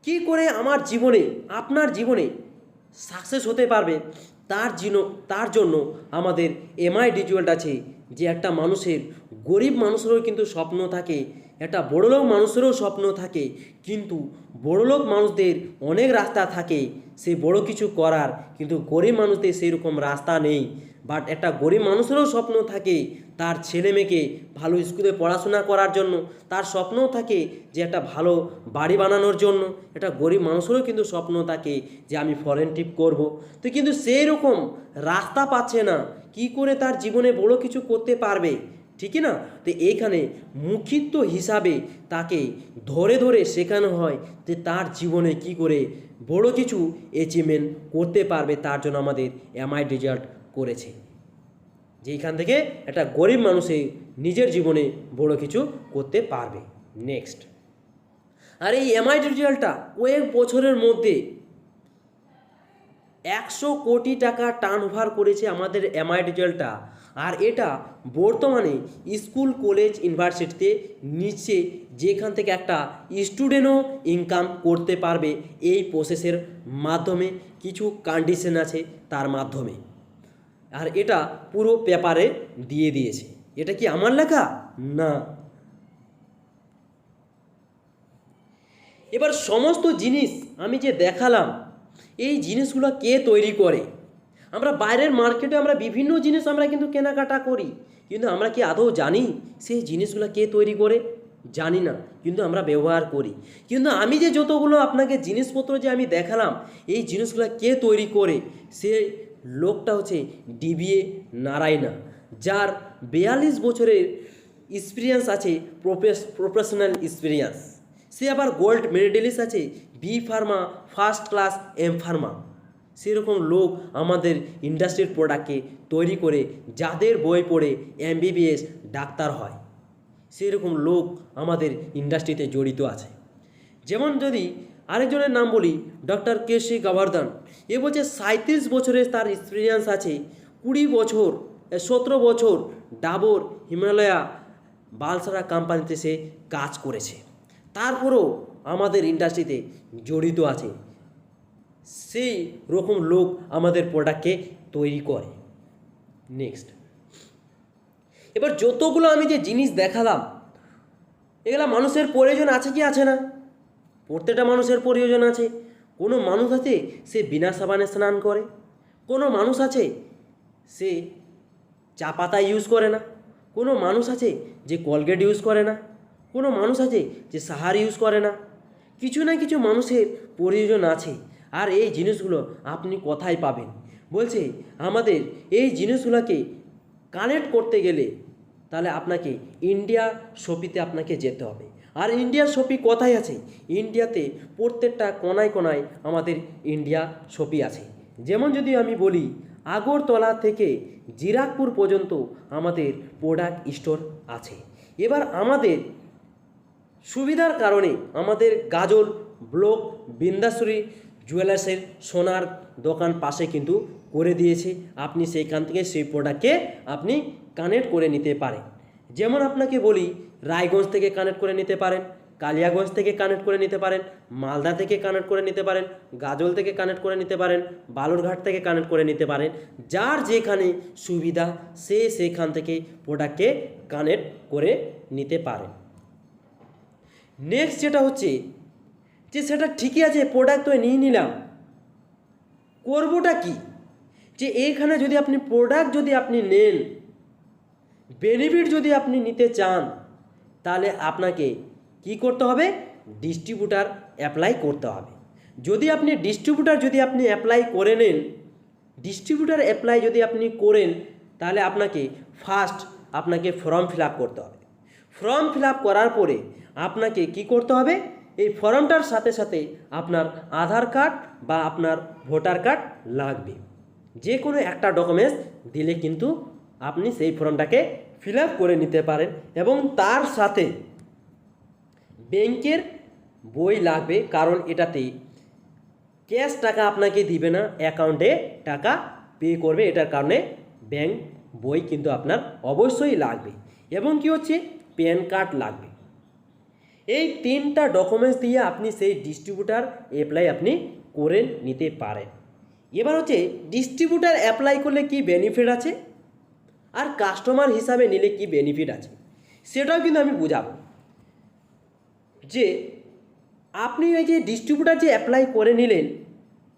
A: কী করে আমার জীবনে, আপনার জীবনে সাকসেস হতে পারবে, তার জন্য আমাদের এমআই ডিজুয়াল্ট আছে। যে একটা মানুষের, গরিব মানুষেরও কিন্তু স্বপ্ন থাকে, একটা বড়লোক মানুষেরও স্বপ্ন থাকে, কিন্তু বড়লোক মানুষদের অনেক রাস্তা থাকে সে বড় কিছু করার, কিন্তু গরিব মানুষদের সেই রকম রাস্তা নেই। বাট একটা গরিব মানুষেরও স্বপ্ন থাকে তার ছেলে মেয়েকে ভালো স্কুলে পড়াশোনা করার জন্য, তার স্বপ্নও থাকে যে একটা ভালো বাড়ি বানানোর জন্য। একটা গরিব মানুষেরও কিন্তু স্বপ্ন থাকে যে আমি ফরেন ট্রিপ করব, তো কিন্তু সেই রকম রাস্তা পাচ্ছে না, কি করে তার জীবনে বড় কিছু করতে পারবে, ঠিকই না? তো এইখানে মুখিত্ব হিসাবে তাকে ধরে ধরে শেখানো হয় যে তার জীবনে কি করে বড় কিছু অ্যাচিভমেন্ট করতে পারবে, তার জন্য আমাদের এমআই ডিজুয়াল্ট করেছে, যেইখান থেকে একটা গরিব মানুষে নিজের জীবনে বড় কিছু করতে পারবে। নেক্সট, আর এই এমআই ডিজুয়াল্টটা কয়েক বছরের মধ্যে 100 কোটি টাকা টার্নওভার করেছে আমাদের এমআই ডিজুয়াল্টটা। আর এটা বর্তমানে স্কুল, কলেজ, ইউনিভার্সিটিতে নিচে যেখান থেকে একটা স্টুডেন্টও ইনকাম করতে পারবে এই প্রসেসের মাধ্যমে, কিছু কন্ডিশন আছে তার মাধ্যমে। আর এটা পুরো পেপারে দিয়ে দিয়েছে। এটা কি আমার লেখা? না। এবার সমস্ত জিনিস আমি যে দেখালাম, এই জিনিসগুলো কে তৈরি করে? আমরা বাইরের মার্কেটে আমরা বিভিন্ন জিনিস আমরা কিন্তু কেনাকাটা করি, কিন্তু আমরা কি আদৌ জানি সেই জিনিসগুলো কে তৈরি করে? জানি না, কিন্তু আমরা ব্যবহার করি। কিন্তু আমি যে যতগুলো আপনাকে জিনিসপত্র যে আমি দেখালাম, এই জিনিসগুলো কে তৈরি করে? সে লোকটা হচ্ছে ডিবিএ নারায়ণা, যার 42 বছরের এক্সপিরিয়েন্স আছে, প্রফেশনাল এক্সপিরিয়েন্স। সে আবার গোল্ড মেডেলিস্ট আছে B Pharma, first class M Pharma. সেরকম লোক আমাদের ইন্ডাস্ট্রির প্রোডাক্টকে তৈরি করে, যাদের বই পড়ে এমবিবিএস ডাক্তার হয়, সেরকম লোক আমাদের ইন্ডাস্ট্রিতে জড়িত আছে। যেমন যদি আরেকজনের নাম বলি, ডক্টর কেসি গোবর্ধন। এ বলছে 37 বছরের তার এক্সপিরিয়েন্স আছে, 17 বছর ডাবর, হিমালয়া, বালসারা কোম্পানিতে সে কাজ করেছে, তারপরেও আমাদের ইন্ডাস্ট্রিতে জড়িত আছে। সেই রকম লোক আমাদের প্রোডাক্টকে তৈরি করে। নেক্সট, এবার যতগুলো আমি যে জিনিস দেখালাম, এগুলো মানুষের প্রয়োজন আছে কি আছে না? প্রত্যেকটা মানুষের প্রয়োজন আছে। কোনো মানুষ আছে সে বিনা সাবানে স্নান করে, কোনো মানুষ আছে সে চা পাতা ইউজ করে না, কোনো মানুষ আছে যে কলগেট ইউজ করে না, কোনো মানুষ আছে যে সাহার ইউজ করে না, কিছু না কিছু মানুষের প্রয়োজন আছে। আর এই জিনিসগুলো আপনি কোথায় পাবেন? বলছে আমাদের এই জিনিসগুলোকে কানেক্ট করতে গেলে তাহলে আপনাকে ইন্ডিয়া শপিতে আপনাকে যেতে হবে। আর ইন্ডিয়ার শপি কোথায় আছে? ইন্ডিয়াতে প্রত্যেকটা কোনায় কোনায় আমাদের ইন্ডিয়া শপি আছে। যেমন যদি আমি বলি, আগরতলা থেকে জিরাকপুর পর্যন্ত আমাদের প্রোডাক্ট স্টোর আছে। এবার আমাদের সুবিধার কারণে আমাদের গাজল ব্লক বিন্দাসুরি জুয়েলার্সের সোনার দোকান পাশে কিন্তু করে দিয়েছে। আপনি সেইখান থেকে সেই প্রোডাক্টকে আপনি কানেক্ট করে নিতে পারেন। যেমন আপনাকে বলি, রায়গঞ্জ থেকে কানেক্ট করে নিতে পারেন, কালিয়াগঞ্জ থেকে কানেক্ট করে নিতে পারেন, মালদা থেকে কানেক্ট করে নিতে পারেন, গাজল থেকে কানেক্ট করে নিতে পারেন, বালুরঘাট থেকে কানেক্ট করে নিতে পারেন। যার যেখানে সুবিধা সে সেখান থেকে প্রোডাক্টকে কানেক্ট করে নিতে পারেন। নেক্সট যেটা হচ্ছে যে সেটা ঠিকই আছে, প্রোডাক্ট তো নিয়ে নিলাম, করবোটা কি? যে এইখানে যদি আপনি প্রোডাক্ট যদি আপনি নেন, বেনিফিট যদি আপনি নিতে চান, তাহলে আপনাকে কি করতে হবে? ডিস্ট্রিবিউটার অ্যাপ্লাই করতে হবে। যদি আপনি ডিস্ট্রিবিউটার যদি আপনি অ্যাপ্লাই করে নেন, ডিস্ট্রিবিউটার অ্যাপ্লাই যদি আপনি করেন, তাহলে আপনাকে ফার্স্ট আপনাকে ফর্ম ফিল আপ করতে হবে। ফর্ম ফিল আপ করার পরে আপনাকে কি করতে হবে? এই ফর্মটার সাথে সাথে আপনার আধার কার্ড বা আপনার ভোটার কার্ড লাগবে। যে কোনো একটা ডকুমেন্টস দিলে কিন্তু আপনি সেই ফর্মটাকে ফিল আপ করে নিতে পারেন। এবং তার সাথে ব্যাংকের বই লাগবে, কারণ এটাতে ক্যাশ টাকা আপনাকে দিবে না, অ্যাকাউন্টে টাকা পে করবে। এটার কারণে ব্যাংক বই কিন্তু আপনার অবশ্যই লাগবে। এবং কি হচ্ছে, প্যান কার্ড লাগবে। এই তিনটা ডকুমেন্টস দিয়ে আপনি সেই ডিস্ট্রিবিউটার অ্যাপ্লাই আপনি করে নিতে পারেন। এবার হচ্ছে ডিস্ট্রিবিউটার অ্যাপ্লাই করলে কি বেনিফিট আছে আর কাস্টমার হিসাবে নিলে কি বেনিফিট আছে, সেটাও কিন্তু আমি বুঝাবো। যে আপনি এই যে ডিস্ট্রিবিউটার যে অ্যাপ্লাই করে নিলেন,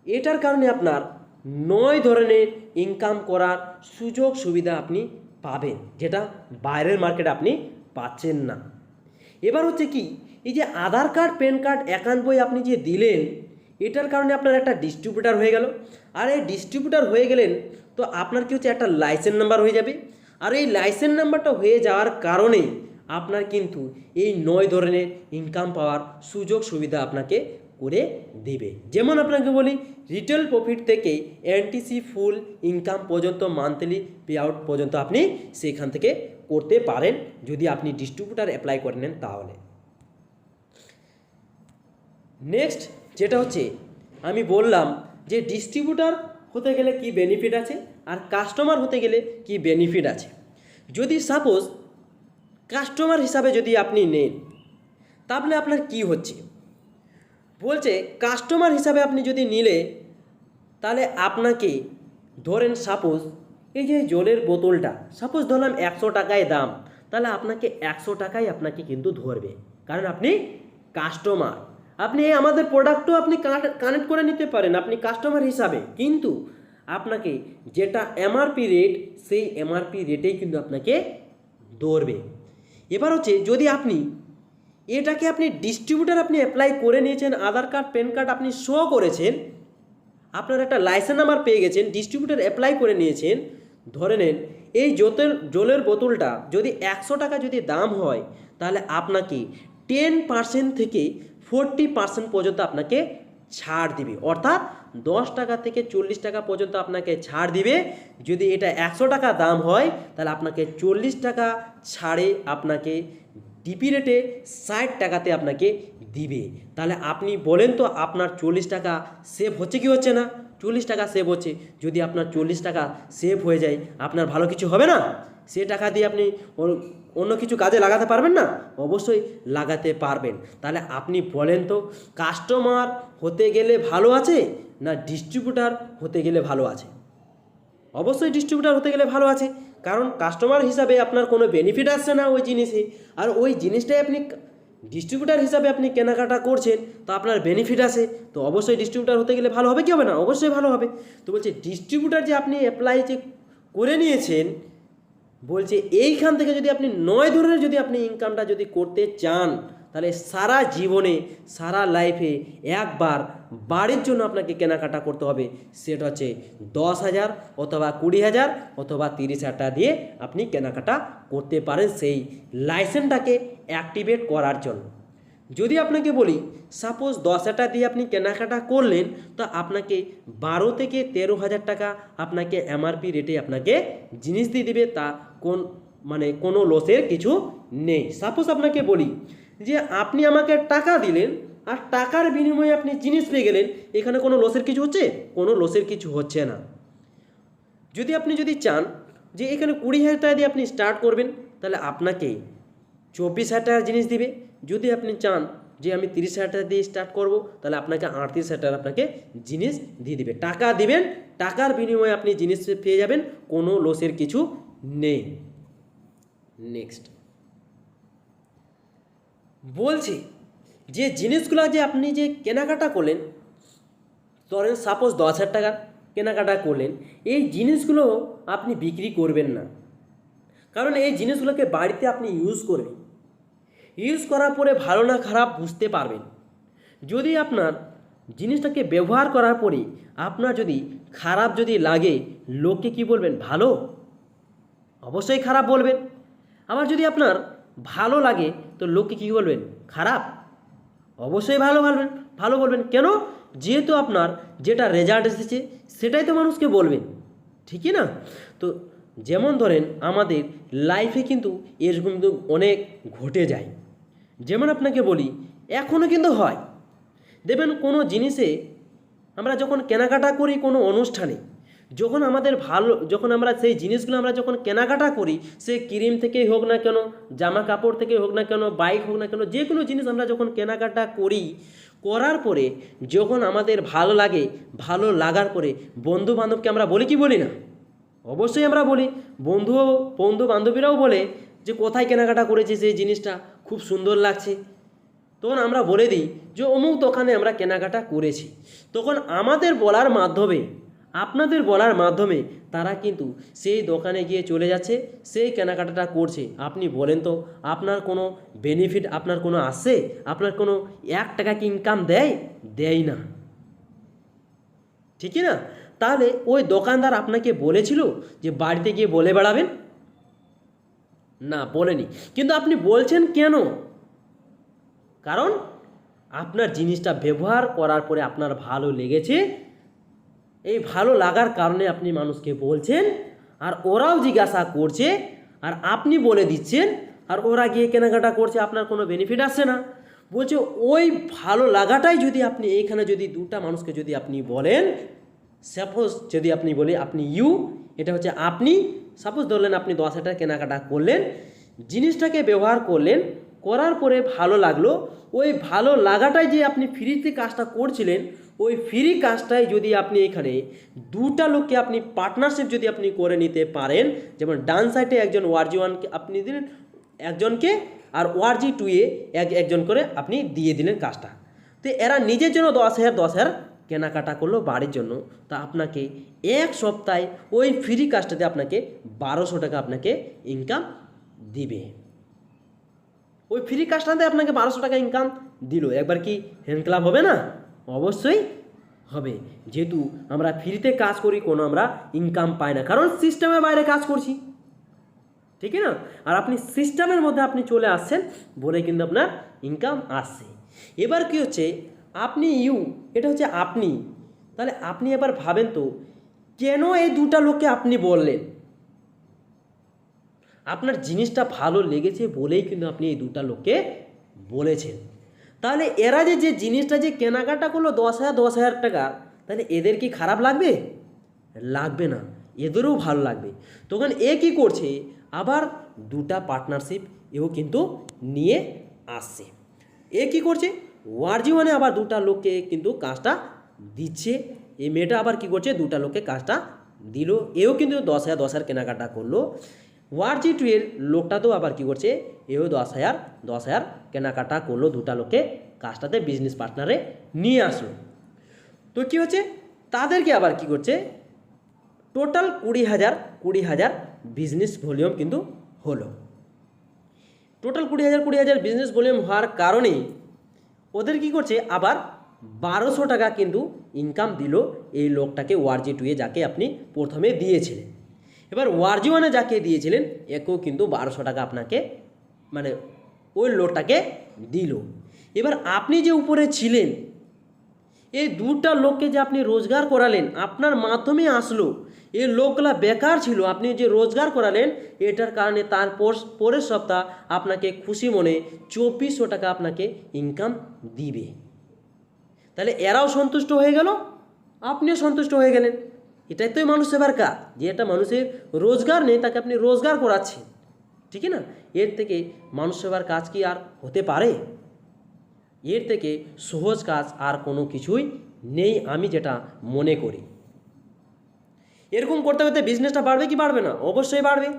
A: এটার কারণে আপনার 9 ধরনের ইনকাম করার সুযোগ সুবিধা আপনি পাবেন, যেটা বাইরের মার্কেটে আপনি পাচ্ছেন না। এবার হচ্ছে কি, এই যে আধার কার্ড প্যান কার্ড অ্যাকাউন্ট বই আপনি যে দিলেন, এটার কারণে আপনার একটা ডিস্ট্রিবিউটার হয়ে গেল। আর এই ডিস্ট্রিবিউটার হয়ে গেলেন তো আপনার কি হচ্ছে, একটা লাইসেন্স নাম্বার হয়ে যাবে। আর এই লাইসেন্স নাম্বারটা হয়ে যাওয়ার কারণে আপনার কিন্তু এই 9 ধরনের ইনকাম পাওয়ার সুযোগ সুবিধা আপনাকে করে দেবে। যেমন আপনাকে বলি, রিটেল প্রফিট থেকে এনটিসি ফুল ইনকাম পর্যন্ত মান্থলি পে আউট পর্যন্ত আপনি সেখান থেকে করতে পারেন, যদি আপনি ডিস্ট্রিবিউটার অ্যাপ্লাই করে নেন তাহলে। নেক্সট যেটা হচ্ছে, আমি বললাম যে ডিস্ট্রিবিউটার হতে গেলে কি বেনিফিট আছে আর কাস্টমার হতে গেলে কি বেনিফিট আছে। যদি সাপোজ কাস্টমার হিসাবে যদি আপনি নেন, তাহলে আপনার কি হচ্ছে, বলছে কাস্টমার হিসাবে আপনি যদি নিলে, তাহলে আপনাকে ধরেন সাপোজ এই যে জলের বোতলটা সাপোজ ধরলাম 100 টাকায় দাম, তাহলে আপনাকে 100 টাকায় আপনাকে কিন্তু ধরবে, কারণ আপনি কাস্টমার। আপনি আমাদের প্রোডাক্টও আপনি কানেক্ট করে নিতে পারেন আপনি কাস্টমার হিসাবে, কিন্তু আপনাকে যেটা এমআরপি রেট, সেই এমআরপি রেটেই কিন্তু আপনাকে ধরবে। এবার হচ্ছে যদি আপনি এটাকে আপনি ডিস্ট্রিবিউটার আপনি অ্যাপ্লাই করে নিয়েছেন, আধার কার্ড প্যান কার্ড আপনি শো করেছেন, আপনার একটা লাইসেন্স নাম্বার পেয়ে গেছেন, ডিস্ট্রিবিউটার অ্যাপ্লাই করে নিয়েছেন, ধরে নেন এই জলের বোতলটা যদি 100 টাকা যদি দাম হয়, তাহলে আপনাকে 10% থেকে 40% পর্যন্ত আপনাকে ছাড় দিবে। অর্থাৎ 10 টাকা থেকে 40 টাকা পর্যন্ত আপনাকে ছাড় দিবে। যদি এটা 100 টাকা দাম হয়, তাহলে আপনাকে 40 টাকা ছাড়ে আপনাকে ডিপি রেটে 60 টাকাতে আপনাকে দিবে। তাহলে আপনি বলেন তো আপনার 40 টাকা সেভ হচ্ছে কি হচ্ছে না? 40 টাকা সেভ হচ্ছে। যদি আপনার 40 টাকা সেভ হয়ে যায়, আপনার ভালো কিছু হবে না? সে টাকা দিয়ে আপনি অন্য কিছু কাজে লাগাতে পারবেন না? অবশ্যই লাগাতে পারবেন। তাহলে আপনি বলেন তো, কাস্টমার হতে গেলে ভালো আছে না ডিস্ট্রিবিউটার হতে গেলে ভালো আছে? অবশ্যই ডিস্ট্রিবিউটার হতে গেলে ভালো আছে, কারণ কাস্টমার হিসাবে আপনার কোনো বেনিফিট আসছে না ওই জিনিসে, আর ওই জিনিসটাই আপনি ডিস্ট্রিবিউটার হিসাবে আপনি কেনাকাটা করছেন, তো আপনার বেনিফিট আছে, তো অবশ্যই ডিস্ট্রিবিউটার হতে গেলে ভালো হবে কি হবে না? অবশ্যই ভালো হবে। তো বলছে ডিস্ট্রিবিউটার যে আপনি অ্যাপ্লাই যে করে নিয়েছেন, বলছে এইখান থেকে যদি আপনি 9 ধরনের যদি আপনি ইনকামটা যদি করতে চান, তাহলে সারা জীবনে সারা লাইফে একবার বাড়ির জন্য আপনাকে কেনাকাটা করতে হবে। সেটা হচ্ছে 10,000 অথবা 20,000 অথবা 30,000 টাকা দিয়ে আপনি কেনাকাটা করতে পারেন সেই লাইসেন্সটাকে অ্যাক্টিভেট করার জন্য। যদি আপনাকে বলি সাপোজ 10,000 টাকা দিয়ে আপনি কেনাকাটা করলেন, তো আপনাকে 12 থেকে 13,000 টাকা আপনাকে এমআরপি রেটে আপনাকে জিনিস দিয়ে দেবে। তা কোনো লসের কিছু নেই। সাপোজ আপনাকে বলি যে আপনি আমাকে টাকা দিলেন আর টাকার বিনিময়ে আপনি জিনিস পেয়ে গেলেন, এখানে কোনো লসের কিছু হচ্ছে? কোনো লসের কিছু হচ্ছে না। যদি আপনি চান যে এখানে 20,000 টাকা দিয়ে আপনি স্টার্ট করবেন, তাহলে আপনাকে 24,000 টাকার জিনিস দিবে। যদি আপনি চান যে আমি 30,000 টাকা দিয়ে স্টার্ট করব, তাহলে আপনাকে 38,000 টাকা আপনাকে জিনিস দিয়ে দিবে। টাকা দিবেন, টাকার বিনিময়ে আপনি জিনিস পেয়ে যাবেন, কোনো লসের কিছু নেই। নেক্সট বলছি যে জিনিসগুলো যে আপনি যে কেনাকাটা করলেন, ধরেন সাপোজ 10,000 টাকার কেনাকাটা করলেন, এই জিনিসগুলো আপনি বিক্রি করবেন না। কারণ এই জিনিসগুলোকে বাড়িতে আপনি ইউজ করবেন। ইউজ করার পরে ভালো না খারাপ বুঝতে পারবেন। যদি আপনার জিনিসটাকে ব্যবহার করার পরে আপনার যদি খারাপ যদি লাগে, লোকে কি বলবেন? ভালো? অবশ্যই খারাপ বলবেন। আবার যদি আপনার ভালো লাগে, তো লোকে কী বলবেন? খারাপ? অবশ্যই ভালো বলবেন। কেন? যেহেতু আপনার যেটা রেজাল্ট এসেছে সেটাই তো মানুষকে বলবেন, ঠিকই না? তো যেমন ধরেন আমাদের লাইফে কিন্তু এরকম কিন্তু অনেক ঘটে যায়। যেমন আপনাকে বলি, এখনও কিন্তু হয়। দেখবেন কোনো জিনিসে আমরা যখন কেনাকাটা করি কোনো অনুষ্ঠানে, যখন আমরা সেই জিনিসগুলো আমরা যখন কেনাকাটা করি, সে ক্রিম থেকেই হোক না কেন, জামা কাপড় থেকেই হোক না কেন, বাইক হোক না কেন, যে কোনো জিনিস আমরা যখন কেনাকাটা করার পরে যখন আমাদের ভালো লাগে, ভালো লাগার পরে বন্ধু বান্ধবকে আমরা বলি কি বলি না? অবশ্যই আমরা বলি। বন্ধু বান্ধবীরাও বলে যে কোথায় কেনাকাটা করেছি, সেই জিনিসটা খুব সুন্দর লাগছে। তখন আমরা বলে দিই যে অমুক দোকানে আমরা কেনাকাটা করেছি। তখন আমাদের বলার মাধ্যমে, আপনাদের বলার মাধ্যমে তারা কিন্তু সেই দোকানে গিয়ে চলে যাচ্ছে, সেই কেনাকাটাটা করছে। আপনি বলেন তো, আপনার কোনো বেনিফিট আপনার কোনো আসে? আপনার কোনো 1 টাকা কি ইনকাম দেয় না, ঠিকই না? তাহলে ওই দোকানদার আপনাকে বলেছিল যে বাড়িতে গিয়ে বলে বেড়াবেন? না, বলেনি। কিন্তু আপনি বলছেন কেন? কারণ আপনার জিনিসটা ব্যবহার করার পরে আপনার ভালো লেগেছে। এই ভালো লাগার কারণে আপনি মানুষকে বলছেন, আর ওরাও জিজ্ঞাসা করছে, আর আপনি বলে দিচ্ছেন, আর ওরা গিয়ে কেনাকাটা করছে। আপনার কোনো বেনিফিট আসছে না। বলছে ওই ভালো লাগাটাই যদি আপনি এইখানে যদি 2টা মানুষকে যদি আপনি বলেন, সাপোজ যদি আপনি বলি আপনি এটা হচ্ছে আপনি, সাপোজ ধরলেন আপনি 10,000 টাকা কেনাকাটা করলেন, জিনিসটাকে ব্যবহার করলেন, করার পরে ভালো লাগলো। ওই ভালো লাগাটাই যে আপনি ফ্রিতে কাজটা করছিলেন, ওই ফ্রি কাজটাই যদি আপনি এখানে 2টা লোককে আপনি পার্টনারশিপ যদি আপনি করে নিতে পারেন, যেমন ডান সাইডে একজন ওয়ার্জি 1কে আপনি দিলেন একজনকে, আর ওয়ার্জি 2-এ একজন করে আপনি দিয়ে দিলেন কাজটা। তো এরা নিজের জন্য 10,000 কেনাকাটা করলো বাড়ির জন্য, তা আপনাকে 1 সপ্তাহে ওই ফ্রি কাজটাতে আপনাকে 1200 টাকা আপনাকে ইনকাম দিবে। ওই ফ্রি কাজটাতে আপনাকে 1200 টাকা ইনকাম দিল। একবার কি হ্যান্ড ক্লাব হবে না? অবশ্যই হবে। যেহেতু আমরা ফ্রিতে কাজ করি, কোনো আমরা ইনকাম পাই না, কারণ সিস্টেমের বাইরে কাজ করছি, ঠিক না? আর আপনি সিস্টেমের মধ্যে আপনি চলে আসছেন বলে কিন্তু আপনার ইনকাম আসছে। এবার কি হচ্ছে, আপনি এটা হচ্ছে আপনি। তাহলে আপনি এবার ভাবেন তো, কেন এই 2টা লোককে আপনি বললেন? আপনার জিনিসটা ভালো লেগেছে বলেই কিন্তু আপনি এই 2টা লোককে বলেছেন। তাহলে এরা যে জিনিসটা যে কেনাকাটা করলো 10,000 টাকা, তাহলে এদের কি খারাপ লাগবে? লাগবে না, এদেরও ভালো লাগবে। তখন এ কী করছে, আবার 2টা পার্টনারশিপ এও কিন্তু নিয়ে আসছে। এ কী করছে, ওয়ার্জি 1-এ আবার 2টা লোককে কিন্তু কাজটা দিচ্ছে। এই মেয়েটা আবার কি করছে, 2টা লোককে কাজটা দিল, এও কিন্তু 10,000 কেনাকাটা করলো। ওয়ার্জি 2-এর লোকটা তো আবার কি করছে, এও 10,000 কেনাকাটা করলো, 2টা লোককে কাজটাতে বিজনেস পার্টনারে নিয়ে আসলো। তো কী হচ্ছে, তাদেরকে আবার কি করছে, টোটাল 20,000 বিজনেস ভলিউম কিন্তু হলো। টোটাল 20,000 বিজনেস ভলিউম হওয়ার কারণে ওদের কি করছে, আবার 1200 টাকা কিন্তু ইনকাম দিল এই লোকটাকে ওয়ারজি 2-এ, যাকে আপনি প্রথমে দিয়েছিলেন। এবার ওয়ারজি 1-এ যাকে দিয়েছিলেন একেও কিন্তু 1200 টাকা আপনাকে মানে ওই লোকটাকে দিল। এবার আপনি যে উপরে ছিলেন, এই দুটা লোককে যে আপনি রোজগার করালেন, আপনার মাধ্যমে আসলো, এই লোকগুলা বেকার ছিল, আপনি যে রোজগার করালেন, এটার কারণে তার পরের সপ্তাহ আপনাকে খুশি মনে 2400 টাকা আপনাকে ইনকাম দিবে। তাহলে এরাও সন্তুষ্ট হয়ে গেল, আপনিও সন্তুষ্ট হয়ে গেলেন। এটাই তো মানুষ সেবার কাজ, যে একটা মানুষের রোজগার নেই তাকে আপনি রোজগার করাচ্ছেন, ঠিক না? এর থেকে মানুষ সেবার কাজ কি আর হতে পারে? এর থেকে সহজ কাজ আর কোনো কিছুই নেই, আমি যেটা মনে করি। এরকম করতে করতে বিজনেসটা বাড়বে কি বাড়বে না? অবশ্যই বাড়বে।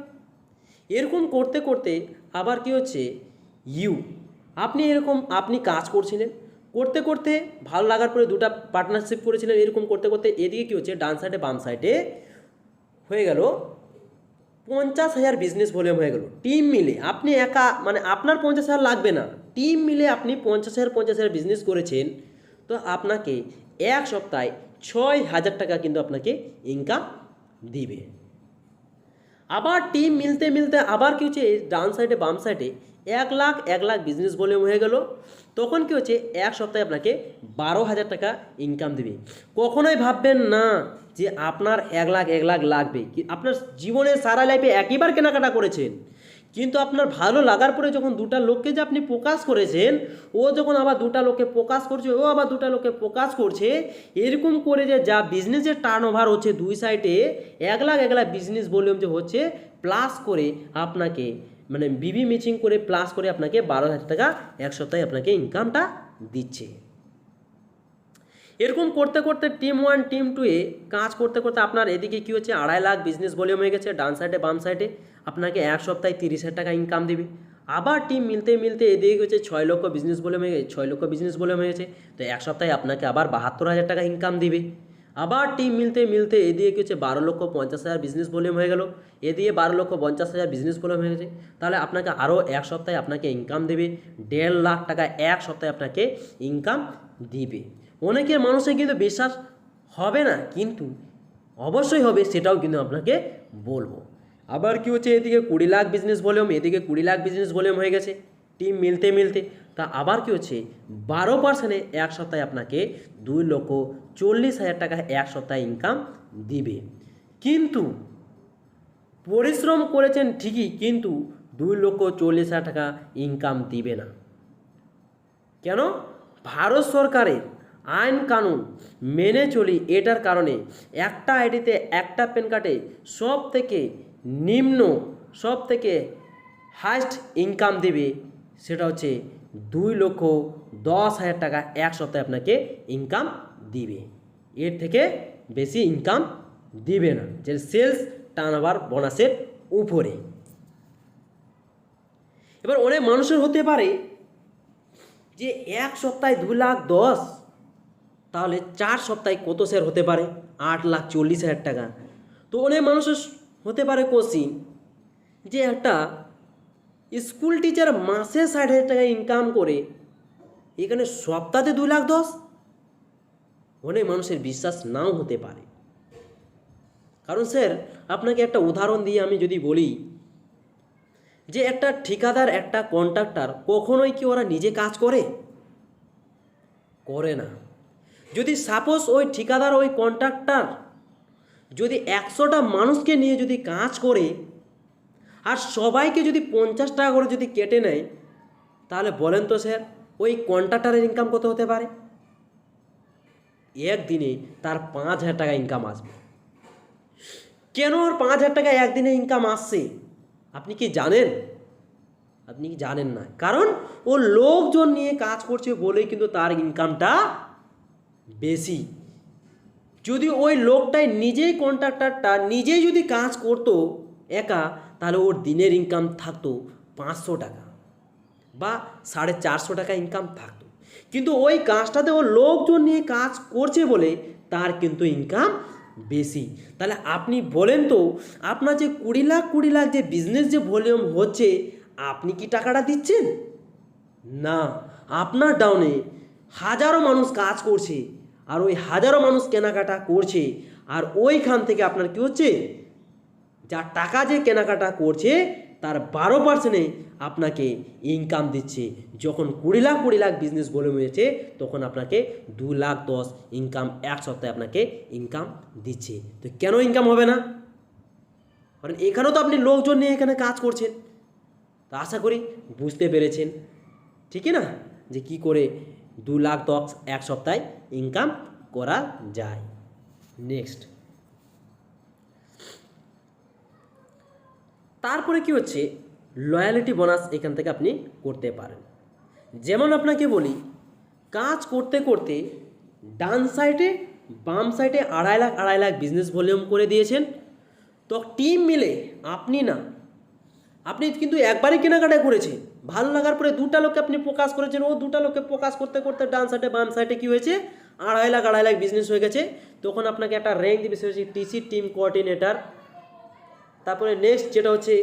A: এরকম করতে করতে আবার কি হচ্ছে, আপনি এরকম আপনি কাজ করছিলেন, করতে করতে ভালো লাগার পরে দুটা পার্টনারশিপ করেছিলেন, এরকম করতে করতে এদিকে কী হচ্ছে, ডান সাইডে বাম সাইডে হয়ে গেল 50,000 বিজনেস ভলিউম হয়ে গেল। টিম মিলে আপনি একা মানে আপনার 50,000 লাগবে না, টিম মিলে আপনি 50,000 বিজনেস করেছেন, তো আপনাকে এক সপ্তাহে 6,000 টাকা কিন্তু আপনাকে ইনকাম দিবে। আবার টিম মিলতে মিলতে আবার কি হচ্ছে, ডান সাইডে বাম সাইডে 1 লাখ বিজনেস ভলিউম হয়ে গেল, তখন কি হচ্ছে, এক সপ্তাহে আপনাকে 12,000 টাকা ইনকাম দিবে। কখনোই ভাববেন না যে আপনার 1 লাখ লাগবে, কি আপনার জীবনে সারা লাইফে একইবার কেনাকাটা করেছেন, কিন্তু আপনার ভালো লাগার পরে যখন দুটা লোককে যে আপনি প্রকাশ করেছেন, ও যখন আবার দুটা লোককে প্রকাশ করছে, ও আবার দুটা লোককে প্রকাশ করছে, এরকম করে যে যা বিজনেসের টার্ন ওভার হচ্ছে দুই সাইডে 1 লাখ বিজনেস ভলিউম যে হচ্ছে, প্লাস করে আপনাকে মানে বিবি ম্যাচিং করে প্লাস করে আপনাকে 12,000 টাকা এক সপ্তাহে আপনাকে ইনকামটা দিচ্ছে। এরকম করতে করতে টিম 1 টিম 2-এ কাজ করতে করতে আপনার এদিকে কী হচ্ছে, 2.5 লাখ বিজনেস ভলিউম হয়ে গেছে, ডান সাইডে বাম সাইডে আপনাকে এক সপ্তাহে 30,000 টাকা ইনকাম দেবে। আবার টিম মিলতে মিলতে এদিকে হচ্ছে 6 লক্ষ বিজনেস ভলিউম হয়ে গেছে, 6 লক্ষ বিজনেস ভলিউম হয়ে গেছে, তো এক সপ্তাহে আপনাকে আবার 72,000 টাকা ইনকাম দিবে। আবার টিম মিলতে মিলতে এদিকে কি হচ্ছে, 12,50,000 বিজনেস ভলিউম হয়ে গেল, এদিকে 12,50,000 বিজনেস ভলিউম হয়ে গেছে, তাহলে আপনাকে আরও এক সপ্তাহে আপনাকে ইনকাম দেবে 1.5 লাখ টাকা, এক সপ্তাহে আপনাকে ইনকাম দিবে। অনেকের মানুষের কিন্তু বিশ্বাস হবে না, কিন্তু অবশ্যই হবে, সেটাও কিন্তু আপনাকে বলবো। আবার কি হচ্ছে, এদিকে 20 লাখ বিজনেস ভলিউম, এদিকে 20 লাখ বিজনেস ভলিউম হয়ে গেছে টিম মিলতে মিলতে, তা আবার কি হচ্ছে, 12% এক সপ্তাহে আপনাকে 2,40,000 টাকা এক সপ্তাহে ইনকাম দিবে। কিন্তু পরিশ্রম করেছেন ঠিকই, কিন্তু 2,40,000 টাকা ইনকাম দিবে না। কেন? ভারত সরকারের আইন কানুন মেনে চলি, এটার কারণে একটা আইডিতে একটা প্যান কার্ডে সব থেকে নিম্ন সব থেকে হাইস্ট ইনকাম দেবে, সেটা হচ্ছে 2,10,000 টাকা এক সপ্তাহে আপনাকে ইনকাম দিবে। এর থেকে বেশি ইনকাম দিবে না, যে সেলস টার্নওভার বোনাসের উপরে। এবার অনেক মানুষের হতে পারে যে এক সপ্তাহে 2,10,000, তাহলে 4 সপ্তাহে কত শেয়ার হতে পারে? 8,40,000 টাকা। তো অনেক মানুষের হতে পারে কোশ্চিন যে একটা স্কুল টিচার মাসে 60,000 টাকা ইনকাম করে, এখানে সপ্তাহে 2,10,000। অনেক মানুষের বিশ্বাস নাও হতে পারে, কারণ স্যার আপনাকে একটা উদাহরণ দিয়ে আমি যদি বলি যে একটা ঠিকাদার একটা কন্ট্রাক্টর কখনোই কি ওরা নিজে কাজ করে? করে না। যদি সাপোজ ওই ঠিকাদার ওই কন্ট্রাক্টর যদি 100টা মানুষকে নিয়ে যদি কাজ করে আর সবাইকে যদি 50 টাকা করে যদি কেটে নেয়, তাহলে বলেন তো স্যার ওই কন্ট্রাক্টরের ইনকাম কত হতে পারে? একদিনে তার 5,000 টাকা ইনকাম আসবে। কেন ওর 5,000 টাকা একদিনে ইনকাম আসছে আপনি কি জানেন? আপনি কি জানেন না? কারণ ও লোকজন নিয়ে কাজ করছে বলেই কিন্তু তার ইনকামটা বেশি। যদি ওই লোকটাই নিজেই কন্ট্রাক্টরটা নিজেই যদি কাজ করতো একা, তাহলে ওর দিনের ইনকাম থাকতো 500 টাকা বা 450 টাকা ইনকাম থাকতো। কিন্তু ওই কাজটাতে ও লোকজন নিয়ে কাজ করছে বলে তার কিন্তু ইনকাম বেশি। তাহলে আপনি বলেন তো, আপনার যে 20 লাখ যে বিজনেস যে ভলিউম হচ্ছে, আপনি কি টাকাটা দিচ্ছেন? না, আপনার ডাউনে হাজারো মানুষ কাজ করছে, আর ওই হাজারো মানুষ কেনাকাটা করছে, আর ওইখান থেকে আপনার কি হচ্ছে, যা টাকা যে কেনাকাটা করছে তার 12% আপনাকে ইনকাম দিচ্ছে। যখন 20 লাখ বিজনেস ভলিউম হয়েছে, তখন আপনাকে 2,10,000 ইনকাম এক সপ্তাহে আপনাকে ইনকাম দিচ্ছে। তো কেন ইনকাম হবে না? কারণ এখানেও তো আপনি লোকজন নিয়ে এখানে কাজ করছেন। তো আশা করি বুঝতে পেরেছেন, ঠিকই না, যে কি করে 2,10,000 এক সপ্তাহে ইনকাম করা যায়। নেক্সট, তারপরে কি হচ্ছে, লয়ালিটি বোনাস এখান থেকে আপনি করতে পারেন। যেমন আপনাকে বলি, কাজ করতে করতে ডান সাইডে বাম সাইডে 2.5 লাখ বিজনেস ভলিউম করে দিয়েছেন, তো টিম মিলে আপনি কিন্তু একবারই কেনাকাটা করেছেন, ভালো লাগার পরে 2টা লোককে আপনি ফোকাস করেছেন, ও 2টা লোককে ফোকাস করতে করতে ডান সাইডে বাম সাইডে কী হয়েছে, 2.5 লাখ বিজনেস হয়ে গেছে। তখন আপনাকে একটা র্যাঙ্ক দিবে, সেটা হচ্ছে টিসি টিম কোঅর্ডিনেটর। তারপরে নেক্সট যেটা হচ্ছে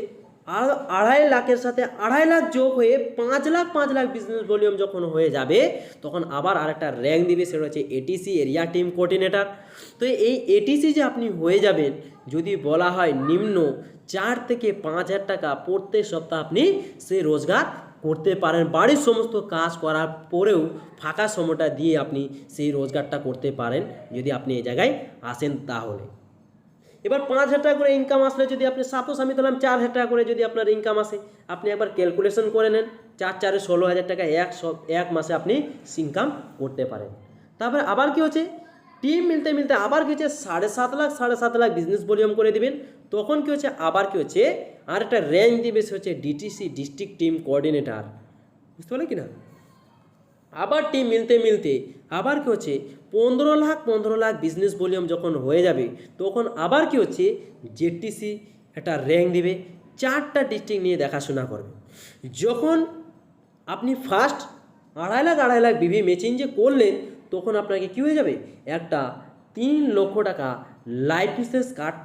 A: 2.5 লাখের সাথে 2.5 লাখ যোগ হয়ে 5 লাখ বিজনেস ভলিউম যখন হয়ে যাবে, তখন আবার আরেকটা র্যাঙ্ক দিবে, সেটা হচ্ছে এটিসি এরিয়া টিম কোঅর্ডিনেটর। তো এই এটিসি যে আপনি হয়ে যাবেন, যদি বলা হয় নিম্ন 4 থেকে 5,000 টাকা প্রত্যেক সপ্তাহ আপনি সে রোজগার করতে পারেন। বাড়ির সমস্ত কাজ করার পরেও ফাঁকা সময়টা দিয়ে আপনি সেই রোজগারটা করতে পারেন, যদি আপনি এই জায়গায় আসেন তাহলে। এবার 5,000 টাকা করে ইনকাম আসলে, যদি আপনি সাপোজ আমি দিলাম 4,000 টাকা করে যদি আপনার ইনকাম আসে, আপনি একবার ক্যালকুলেশন করে নেন, 4 16,000 টাকা এক মাসে আপনি ইনকাম করতে পারেন। তারপরে আবার কি হচ্ছে, টিম মিলতে মিলতে আবার কি হচ্ছে 7.5 লাখ বিজনেস ভলিউম করে দিবেন। তখন কি হচ্ছে, আবার কি হচ্ছে, আর একটা র্যাঙ্ক দিবে, সে হচ্ছে ডিটিসি ডিস্ট্রিক্ট টিম কোঅর্ডিনেটর। বুঝতে পারলেন কি না? আবার টিম মিলতে মিলতে আবার কি হচ্ছে, 15 লাখ বিজনেস ভলিউম যখন হয়ে যাবে, তখন আবার কি হচ্ছে, জেটিসি একটা র্যাঙ্ক দিবে, 4টা ডিস্ট্রিক্ট নিয়ে দেখাশোনা করবে। যখন আপনি ফার্স্ট 2.5 লাখ বিভি মেচিন যে করলেন, তখন আপনাকে কী হয়ে যাবে, একটা 3 লক্ষ টাকা লাইফ ইন্স্যুরেন্স কার্ড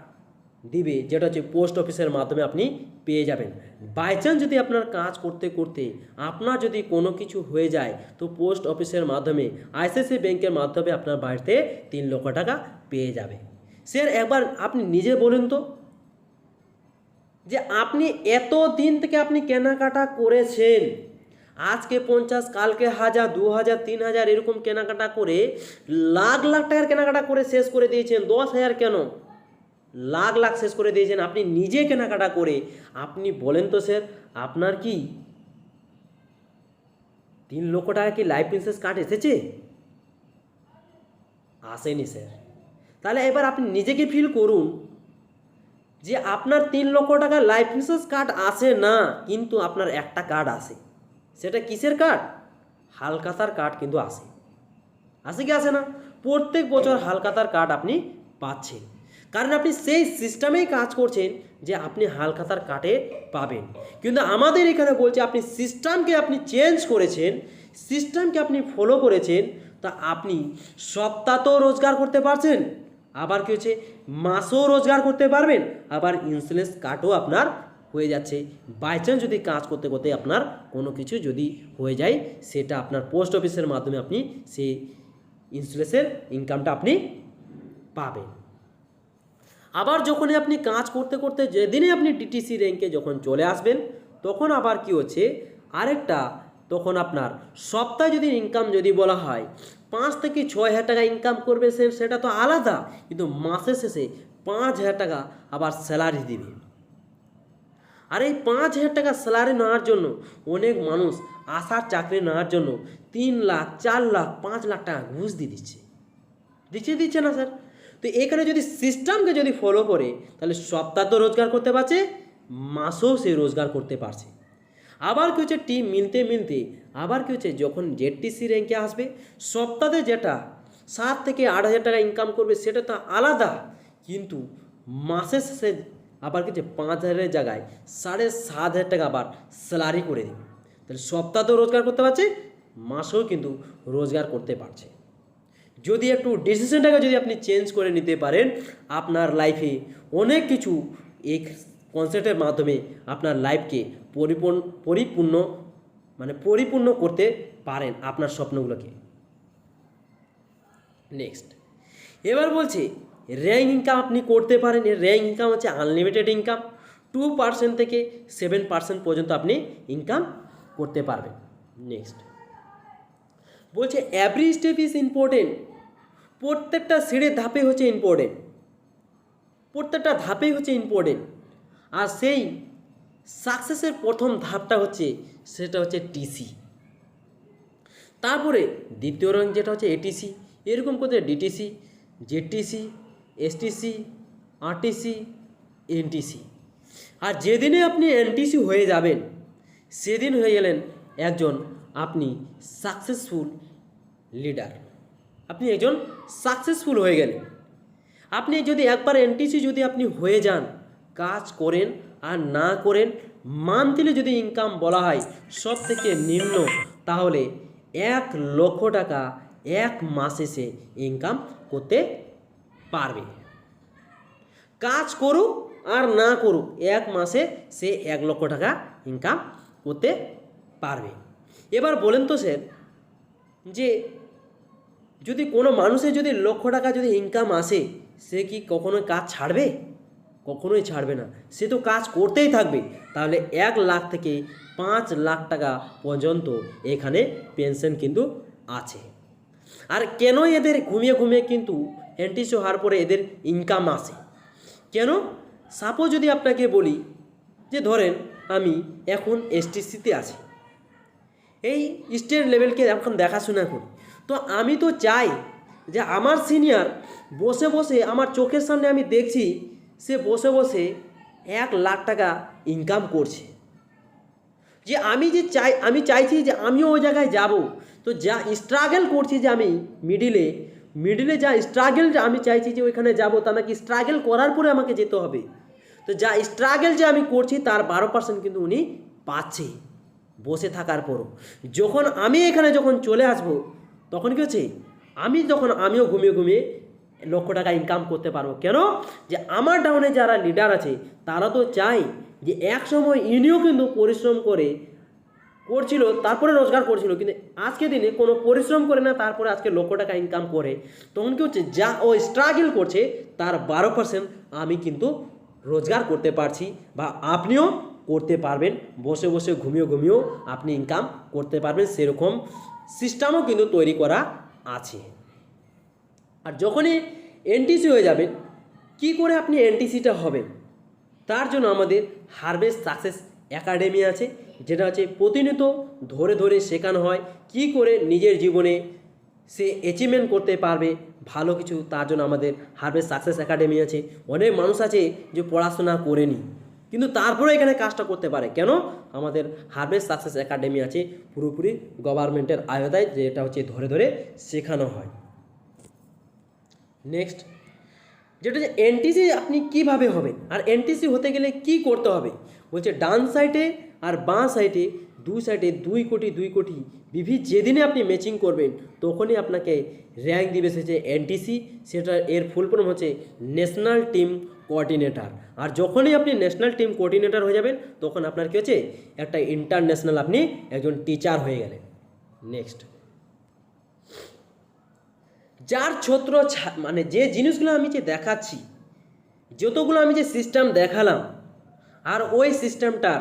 A: দিবে, যেটা হচ্ছে পোস্ট অফিসের মাধ্যমে আপনি পেয়ে যাবেন। বাই চান্স যদি আপনার কাজ করতে করতে আপনার যদি কোনো কিছু হয়ে যায়, তো পোস্ট অফিসের মাধ্যমে আইসিআইসিআই ব্যাংকের মাধ্যমে আপনার বাড়িতে 3 লক্ষ টাকা পেয়ে যাবে। স্যার একবার আপনি নিজে বলুন তো, যে আপনি এত দিন থেকে আপনি কেনাকাটা করেছেন, আজকে 50, কালকে 1000, 2000, 3000 এরকম কেনাকাটা করে লাখ লাখ টাকার কেনাকাটা করে শেষ করে দিয়েছেন। 10,000 কেন, লাখ লাখ শেষ করে দিয়েছেন আপনি নিজে কেনাকাটা করে। আপনি বলেন তো স্যার, আপনার কি 3 লক্ষ টাকা কি লাইফ ইন্স্যুরেন্স কার্ড এসেছে? আসেনি স্যার। তাহলে এবার আপনি নিজেকে ফিল করুন, যে আপনার 3 লক্ষ টাকা লাইফ ইন্স্যুরেন্স কার্ড আসে না, কিন্তু আপনার একটা কার্ড আসে। সেটা কিসের কার্ড? হালখাতার কার্ড কিন্তু আসে। আসে কি আসে না? প্রত্যেক বছর হালখাতার কার্ড আপনি পাচ্ছেন, কারণ আপনি সেই সিস্টেমেই কাজ করছেন যে আপনি হালখাতার কার্ডে পাবেন। কিন্তু আমাদের এখানে বলছে, আপনি সিস্টেমকে আপনি চেঞ্জ করেছেন, সিস্টেমকে আপনি ফলো করেছেন, তা আপনি সপ্তাহতেও রোজগার করতে পারছেন, আবার কি হচ্ছে মাসেও রোজগার করতে পারবেন, আবার ইন্স্যুরেন্স কার্ডও আপনার হয়ে যাচ্ছে। বাই চান্স যদি কাজ করতে করতে আপনার কোনো কিছু যদি হয়ে যায়, সেটা আপনার পোস্ট অফিসের মাধ্যমে আপনি সেই ইন্স্যুরেন্সের ইনকামটা আপনি পাবেন। আবার যখনই আপনি কাজ করতে করতে যেদিনে আপনি ডিটিসি র্যাঙ্কে যখন চলে আসবেন, তখন আবার কি হচ্ছে, আরেকটা, তখন আপনার সপ্তাহে যদি ইনকাম যদি বলা হয় 5 থেকে 6,000 টাকা ইনকাম করবে, সেটা তো আলাদা, কিন্তু মাসের শেষে 5,000 টাকা আবার স্যালারি দিবে। আর এই 5,000 টাকা স্যালারি নেওয়ার জন্য অনেক মানুষ আশার চাকরি নেওয়ার জন্য 3 লাখ 4 লাখ 5 লাখ টাকা ঘুষ দিয়ে দিচ্ছে না স্যার? তো এখানে যদি সিস্টেমকে যদি ফলো করে, তাহলে সপ্তাহ তো রোজগার করতে পারছে, মাসেও সে রোজগার করতে পারছে। আবার কি হচ্ছে, টিম মিলতে মিলতে আবার কি হচ্ছে, যখন জেটিসি র্যাঙ্কে আসবে, সপ্তাহে যেটা 7 থেকে 8,000 টাকা ইনকাম করবে, সেটা তো আলাদা, কিন্তু মাসের শেষে আবার কি হচ্ছে 5,000-এর জায়গায় 7,500 টাকা আবার স্যালারি করে দেবে। তাহলে সপ্তাহ তো রোজগার করতে পারছে, মাসেও কিন্তু রোজগার করতে পারছে। যদি একটু ডিসিশনটাকে যদি আপনি চেঞ্জ করে নিতে পারেন, আপনার লাইফে অনেক কিছু এই কনসেপ্টের মাধ্যমে আপনার লাইফকে পরিপূর্ণ করতে পারেন আপনার স্বপ্নগুলোকে। নেক্সট, এবার বলছে র্যাঙ্ক ইনকাম আপনি করতে পারেন। এর র্যাঙ্ক ইনকাম হচ্ছে আনলিমিটেড ইনকাম, 2% থেকে 7% পর্যন্ত আপনি ইনকাম করতে পারবেন। নেক্সট বলছে এভরি স্টেপ ইজ ইম্পর্টেন্ট। প্রত্যেকটা সিঁড়ির ধাপে হচ্ছে ইম্পর্টেন্ট, প্রত্যেকটা ধাপেই হচ্ছে ইম্পর্টেন্ট। আর সেই সাকসেসের প্রথম ধাপটা হচ্ছে সেটা হচ্ছে টিসি, তারপরে দ্বিতীয় র্যাঙ্ক যেটা হচ্ছে এটিসি, এরকম করতে ডিটিসি, জেটিসি, এসটিসি, আরটিসি, এনটিসি। আর যেদিনে আপনি এনটিসি হয়ে যাবেন সেদিন হয়ে গেলেন একজন আপনি সাকসেসফুল লিডার, আপনি একজন সাকসেসফুল হয়ে গেলেন। আপনি যদি একবার এনটিসি যদি আপনি হয়ে যান, কাজ করেন আর না করেন, মান্থলি যদি ইনকাম বলা হয় সব থেকে নিম্ন, তাহলে 1,00,000 টাকা এক মাসে সে ইনকাম করতে পারবে। কাজ করুক আর না করুক, এক মাসে সে 1,00,000 টাকা ইনকাম করতে পারবে। এবার বলেন তো স্যার, যে যদি কোনো মানুষের যদি 1,00,000 টাকা যদি ইনকাম আসে, সে কি কখনোই কাজ ছাড়বে? কখনোই ছাড়বে না, সে তো কাজ করতেই থাকবে। তাহলে 1,00,000 থেকে 5,00,000 টাকা পর্যন্ত এখানে পেনশন কিন্তু আছে। আর কেন এদের ঘুমিয়ে ঘুমিয়ে কিন্তু এনটিসি হওয়ার পরে এদের ইনকাম আসে কেন? সাপোজ যদি আপনাকে বলি যে ধরেন আমি এখন এসটিসিতে আছি, এই স্টেট লেভেলকে এখন দেখাশোনা করি, তো আমি তো চাই যে আমার সিনিয়র বসে বসে আমার চোখের সামনে আমি দেখছি সে বসে বসে 1,00,000 টাকা ইনকাম করছে, যে আমি চাইছি যে আমিও ওই জায়গায় যাব। তো যা স্ট্রাগল করছি যে আমি মিডিলে যা স্ট্রাগল আমি চাইছি যে ওইখানে যাব, তো আমাকে স্ট্রাগল করার পরে আমাকে যেতে হবে। তো যা স্ট্রাগল যে আমি করছি তার 12% কিন্তু উনি পাচ্ছে বসে থাকার পরও। যখন আমি এখানে যখন চলে আসব, তখন কী হচ্ছে, আমিও ঘুমিয়ে ঘুমিয়ে 1,00,000 টাকা ইনকাম করতে পারবো। কেন? যে আমার ডাউনে যারা লিডার আছে তারা তো চায় যে এক সময় ইনিও কিন্তু পরিশ্রম করছিল, তারপরে রোজগার করছিল, কিন্তু আজকে দিনে কোনো পরিশ্রম করে না, তারপরে আজকে 1,00,000 টাকা ইনকাম করে। তখন কী হচ্ছে, যা ও স্ট্রাগল করছে তার 12% আমি কিন্তু রোজগার করতে পারছি, বা আপনিও করতে পারবেন। বসে বসে ঘুমিয়েও আপনি ইনকাম করতে পারবেন, সেরকম সিস্টেমও কিন্তু তৈরি করা আছে। আর যখনই এনটিসি হয়ে যাবেন, কি করে আপনি এনটিসিটা হবেন, তার জন্য আমাদের হারভেস্ট সাকসেস একাডেমি আছে, যেটা হচ্ছে প্রতিনিয়ত ধরে ধরে শেখানো হয় কি করে নিজের জীবনে সে অ্যাচিভমেন্ট করতে পারবে ভালো কিছু। তার জন্য আমাদের হারভেস্ট সাকসেস একাডেমি আছে। অনেক মানুষ আছে যে পড়াশোনা করেনি কিন্তু তারপরে এখানে কাজটা করতে পারে। কেন? আমাদের হারভেস্ট সাকসেস একাডেমি আছে, পুরোপুরি গভর্নমেন্টের আওতায়, যেটা হচ্ছে ধরে ধরে শেখানো হয়। নেক্সট, যেটা হচ্ছে এনটিসি আপনি কিভাবে হবেন, আর এনটিসি হতে গেলে কি করতে হবে। বলছে ডান সাইডে আর বাঁ সাইডে, দুই সাইডে 2 কোটি 2 কোটি যেদিনে আপনি ম্যাচিং করবেন তখনই আপনাকে র্যাঙ্ক দিবে সে যে এনটিসি, সেটা এর ফুল ফর্ম হচ্ছে ন্যাশনাল টিম কোঅর্ডিনেটর। আর যখনই আপনি ন্যাশনাল টিম কোঅর্ডিনেটর হয়ে যাবেন, তখন আপনার কী হচ্ছে, একটা ইন্টারন্যাশনাল আপনি একজন টিচার হয়ে গেলেন। নেক্সট, যার ছত্র মানে যে জিনিসগুলো আমি যে দেখাচ্ছি, যতগুলো আমি যে সিস্টেম দেখালাম, আর ওই সিস্টেমটার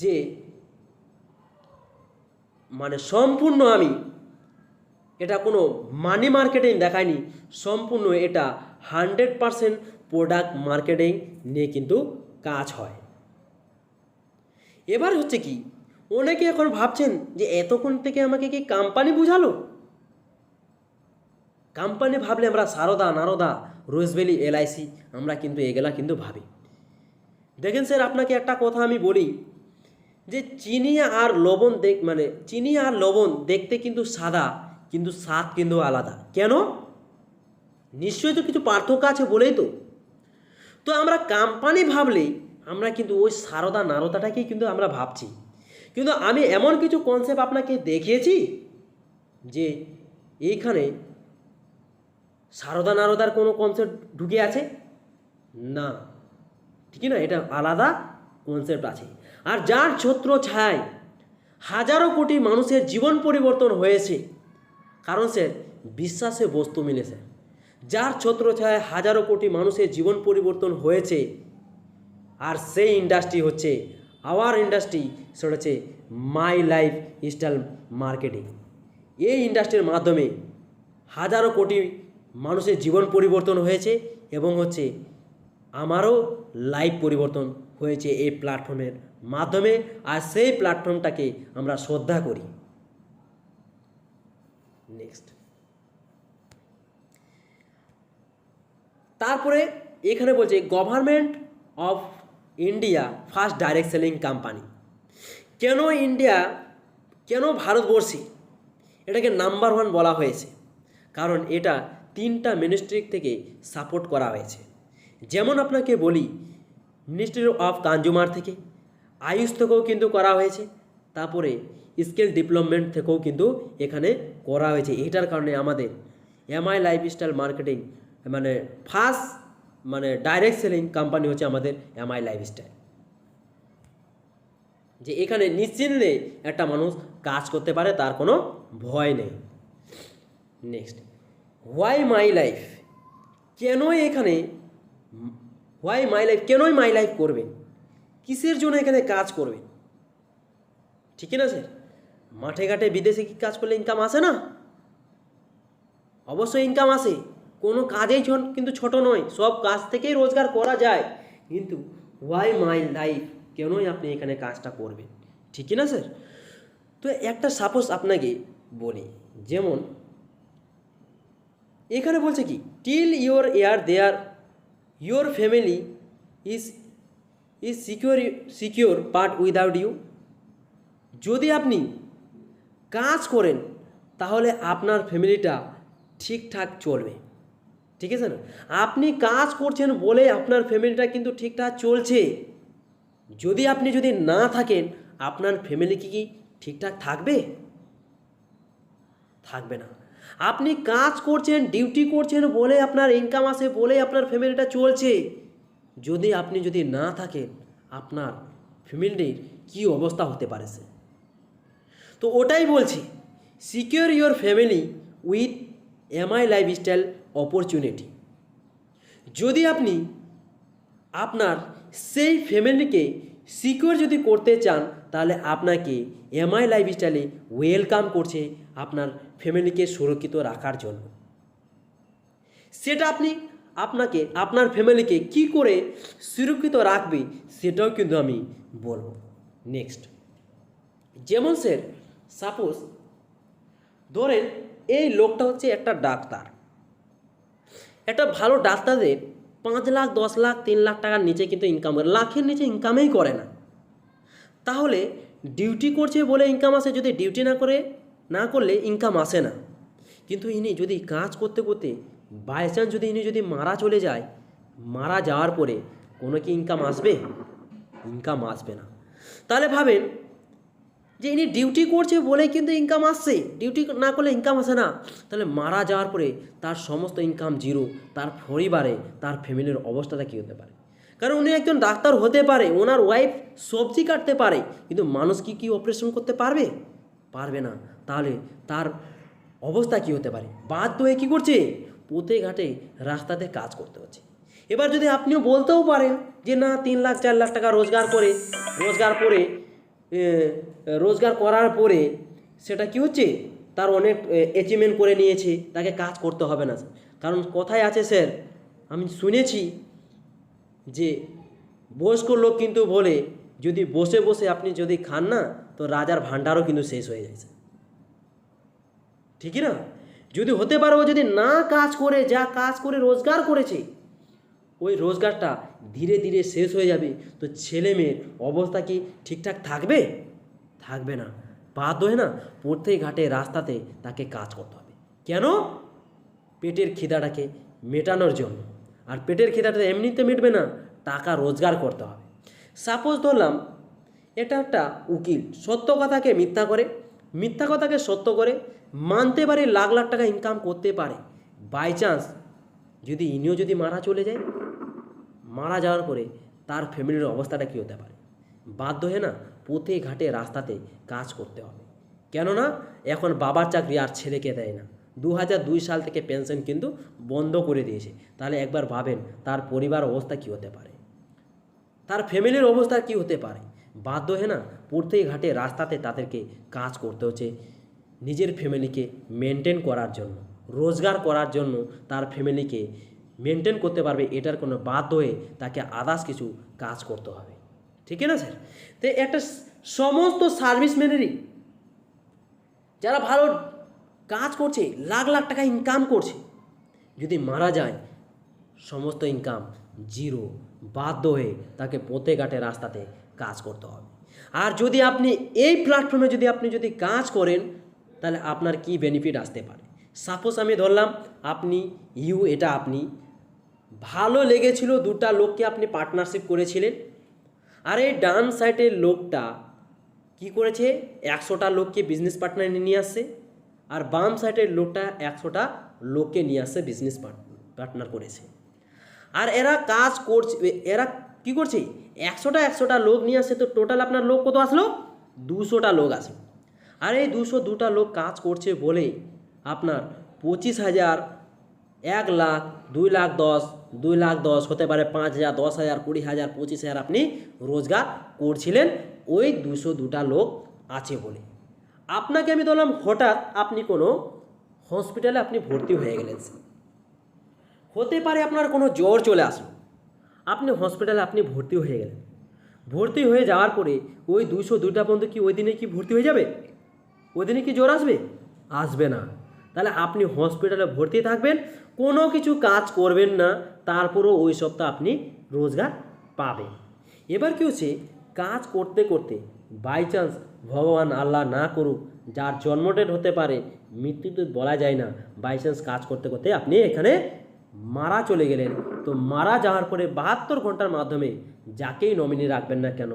A: যে মানে সম্পূর্ণ আমি এটা কোনো মানি মার্কেটিং দেখাইনি, সম্পূর্ণ এটা 100% প্রোডাক্ট মার্কেটিং নিয়ে কিন্তু কাজ হয়। এবার হচ্ছে কি, অনেকে এখন ভাবছেন যে এতক্ষণ থেকে আমাকে কি কোম্পানি বুঝালো। কোম্পানি ভাবলে আমরা সারদা, নারদা, রোজভ্যালি, LIC আমরা কিন্তু এগুলা কিন্তু ভাবি। দেখেন স্যার, আপনাকে একটা কথা আমি বলি যে চিনি আর লবণ দেখতে কিন্তু সাদা, কিন্তু স্বাদ কিন্তু আলাদা। কেন? নিশ্চয়ই তো কিছু পার্থক্য আছে বলেই তো আমরা কোম্পানি ভাবলেই আমরা কিন্তু ওই সারদা নারদাটাকেই কিন্তু আমরা ভাবছি। কিন্তু আমি এমন কিছু কনসেপ্ট আপনাকে দেখিয়েছি যে এইখানে সারদা নারদার কোনো কনসেপ্ট ঢুকে আছে না, ঠিক না, এটা আলাদা কনসেপ্ট আছে। আর যার ছত্র ছায় হাজারো কোটি মানুষের জীবন পরিবর্তন হয়েছে, কারণ স্যার বিশ্বাসে বস্তু মিলেছে। যার ছত্র ছায় হাজারো কোটি মানুষের জীবন পরিবর্তন হয়েছে, আর সেই ইন্ডাস্ট্রি হচ্ছে আওয়ার ইন্ডাস্ট্রি, সেটা হচ্ছে মাই লাইফ স্টাইল মার্কেটিং। এই ইন্ডাস্ট্রির মাধ্যমে হাজারো কোটি মানুষের জীবন পরিবর্তন হয়েছে এবং হচ্ছে আমারও লাইফ পরিবর্তন হয়েছে এই প্ল্যাটফর্মের মাধ্যমে। আর সেই প্ল্যাটফর্মটাকে আমরা শ্রদ্ধা করি। নেক্সট, তারপরে এখানে বলছে government of India first direct selling company. কেন ইন্ডিয়া, কেন ভারতবর্ষে এটাকে নাম্বার 1 বলা হয়েছে? কারণ এটা 3টা মিনিস্ট্রি থেকে সাপোর্ট করা হয়েছে। যেমন আপনাকে বলি, মিনিস্ট্রি অফ কনজিউমার থেকে, আয়ুষ থেকেও কিন্তু করা হয়েছে, তারপরে স্কিল ডেভেলপমেন্ট থেকেও কিন্তু এখানে করা হয়েছে। এটার কারণে আমাদের এমআই লাইফস্টাইল মার্কেটিং মানে ফার্স্ট মানে ডাইরেক্ট সেলিং কোম্পানি হচ্ছে আমাদের এমআই লাইফস্টাইল। যে এখানে নিশ্চিন্তে একটা মানুষ কাজ করতে পারে, তার কোনো ভয় নেই। নেক্সট, হোয়াই মাই লাইফ, কেন এখানে হোয়াই মাই লাইফ, কেনই মাই লাইফ করবেন, কিসের জন্য এখানে কাজ করবেন? ঠিক না স্যার, মাঠে ঘাটে বিদেশে কি কাজ করলে ইনকাম আসে না? অবশ্যই ইনকাম আসে, কোনো কাজেই কিন্তু ছোট নয়, সব কাজ থেকেই রোজগার করা যায়। কিন্তু হোয়াই মাই লাইফ, কেনই আপনি এখানে কাজটা করবেন? ঠিক না স্যার? তো একটা সাপোজ আপনাকে বলি, যেমন এখানে বলছে কি, till your air there your family is secure but without you. যদি আপনি কাজ করেন তাহলে আপনার ফ্যামিলিটা ঠিকঠাক চলবে। ঠিক আছে না? আপনি কাজ করছেন বলে আপনার ফ্যামিলিটা কিন্তু ঠিকঠাক চলছে। যদি না থাকেন, আপনার ফ্যামিলি কি ঠিকঠাক থাকবে? থাকবে না। আপনি কাজ করছেন, ডিউটি করছেন বলে আপনার ইনকাম আসে, বলে আপনার ফ্যামিলিটা চলছে। যদি না থাকেন, আপনার ফ্যামিলির কী অবস্থা হতে পারে সে? তো ওটাই বলছি, secure your family with MI lifestyle opportunity. যদি আপনি আপনার সেই ফ্যামিলিকে সিকিউর যদি করতে চান, তাহলে আপনাকে এমআই লাইফস্টাইলে ওয়েলকাম করছে আপনার ফ্যামিলিকে সুরক্ষিত রাখার জন্য। সেটা আপনাকে আপনার ফ্যামিলিকে কি করে সুরক্ষিত রাখবে সেটাও কিন্তু আমি বলবো। নেক্সট, যেমন স্যার সাপোজ ধরেন এই লোকটা হচ্ছে একটা ডাক্তার, একটা ভালো ডাক্তারদের 5 লাখ 10 লাখ 3 লাখ টাকার নিচে কিন্তু ইনকাম করে, লাখের নিচে ইনকামেই করে না। তাহলে ডিউটি করছে বলে ইনকাম আসে, যদি ডিউটি না করলে ইনকাম আসে না। কিন্তু ইনি যদি কাজ করতে করতে বাই চান্স যদি মারা চলে যায়, মারা যাওয়ার পরে কোনো কি ইনকাম আসবে? ইনকাম আসবে না। তাহলে ভাবেন যে ইনি ডিউটি করছে বলে কিন্তু ইনকাম আসছে, ডিউটি না করলে ইনকাম আসে না। তাহলে মারা যাওয়ার পরে তার সমস্ত ইনকাম জিরো, তার পরিবারে তার ফ্যামিলির অবস্থাটা কী হতে পারে? কারণ উনি একজন ডাক্তার হতে পারে, ওনার ওয়াইফ সবজি কাটতে পারে, কিন্তু মানুষ কি অপারেশন করতে পারবে? পারবে না। তাহলে তার অবস্থা কী হতে পারে? বাধ্য হয়ে কী করছে? পথে ঘাটে রাস্তাতে কাজ করতে হচ্ছে। এবার যদি আপনিও বলতেও পারেন যে না 3 লাখ 4 লাখ টাকা রোজগার করার পরে সেটা কি হচ্ছে, তার অনেক অ্যাচিভমেন্ট করে নিয়েছে, তাকে কাজ করতে হবে না। কারণ কথায় আছে স্যার, আমি শুনেছি যে বয়স্ক লোক কিন্তু বলে, যদি বসে বসে আপনি যদি খান না, তো রাজার ভাণ্ডারও কিন্তু শেষ হয়ে যায়। ঠিকই না? যদি হতে পারে ও যদি না কাজ করে, যা কাজ করে রোজগার করেছে, ওই রোজগারটা ধীরে ধীরে শেষ হয়ে যাবে, তো ছেলে মেয়ের অবস্থা কি ঠিকঠাক থাকবে? থাকবে না। বাধ্য হয় না পথে ঘাটে রাস্তাতে তাকে কাজ করতে হবে। কেন? পেটের খিদাটাকে মেটানোর জন্য। আর পেটের খিদাটা এমনিতে মিটবে না, টাকা রোজগার করতে হবে। সাপোজ ধরলাম এটা একটা উকিল, সত্য কথাকে মিথ্যা করে মিথ্যা কথাকে সত্য করে মানতে পারে, লাখ লাখ টাকা ইনকাম করতে পারে। বাই চান্স যদি ইনিও যদি মারা চলে যায়, মারা যাওয়ার পরে তার ফ্যামিলির অবস্থাটা কী হতে পারে? বাধ্য হয়ে না পথে ঘাটে রাস্তাতে কাজ করতে হবে। কেননা এখন বাবার চাকরি আর ছেলেকে দেয় না। 2002 সাল থেকে পেনশন কিন্তু বন্ধ করে দিয়েছে। তাহলে একবার ভাবেন তার পরিবার অবস্থা কী হতে পারে, তার ফ্যামিলির অবস্থা কী হতে পারে। বাধ্য হয়ে না পথে ঘাটে রাস্তাতে তাদেরকে কাজ করতে হচ্ছে নিজের ফ্যামিলিকে মেনটেন করার জন্য, রোজগার করার জন্য। তার ফ্যামিলিকে মেনটেন করতে পারবে এটার কোনো বাধ্য হয়ে তাকে আদার্স কিছু কাজ করতে হবে। ঠিক না স্যার? তো একটা সমস্ত সার্ভিসম্যানেরই যারা ভালো কাজ করছে, লাখ লাখ টাকা ইনকাম করছে, যদি মারা যায় সমস্ত ইনকাম জিরো, বাধ্য হয়ে তাকে পথে ঘাটে রাস্তাতে কাজ করতে হবে। আর যদি আপনি এই প্ল্যাটফর্মে যদি কাজ করেন তাহলে আপনার কি বেনিফিট আসতে পারে? সাপোজ আমি ধরলাম আপনি ভালো লেগেছিল, দুটা লোককে আপনি পার্টনারশিপ করেছিলেন, আর এই ডান সাইডের লোকটা কি করেছে, 100টা লোককে বিজনেস পার্টনার নিয়ে আসছে, আর বাম সাইডের লোকটা 100টা লোককে নিয়ে আসছে বিজনেস পার্টনার করেছে। আর এরা কাজ করছে, এরা কি করছে, 100টা লোক নিয়ে আসছে। তো টোটাল আপনার লোক কত আসলো? 200টা লোক আসলো। আর এই 202টা লোক কাজ করছে বলে আপনার 25,000, 1 লাখ, 2 লাখ 10, 2 লাখ 10 হতে পারে 5,000, 10,000, 20,000, 25,000 আপনি রোজগার করছিলেন ওই 202টা লোক আছে বলে। আপনাকে আমি বললাম হঠাৎ আপনি কোনো হসপিটালে আপনি ভর্তি হয়ে গেলেন, হতে পারে আপনার কোনো জ্বর চলে আসলো, আপনি হসপিটালে আপনি ভর্তি হয়ে গেলেন। ভর্তি হয়ে যাওয়ার পরে ওই 202টা বন্ধু কি ওই দিনে কি ভর্তি হয়ে যাবে? ওই দিনে কি জ্বর আসবে? আসবে না। তাহলে আপনি হসপিটালে ভর্তি থাকবেন, কোনো কিছু কাজ করবেন না, তারপরও ওই সপ্তাহ আপনি রোজগার পাবেন। এবার কি হচ্ছে, কাজ করতে করতে বাই চান্স ভগবান আল্লাহ না করুক, যার জন্ম ডেট হতে পারে, মৃত্যু তো বলা যায় না, বাই চান্স কাজ করতে করতে আপনি এখানে মারা চলে গেলেন। তো মারা যাওয়ার পরে 72 ঘন্টার মাধ্যমে যাকেই নমিনি রাখবেন না কেন,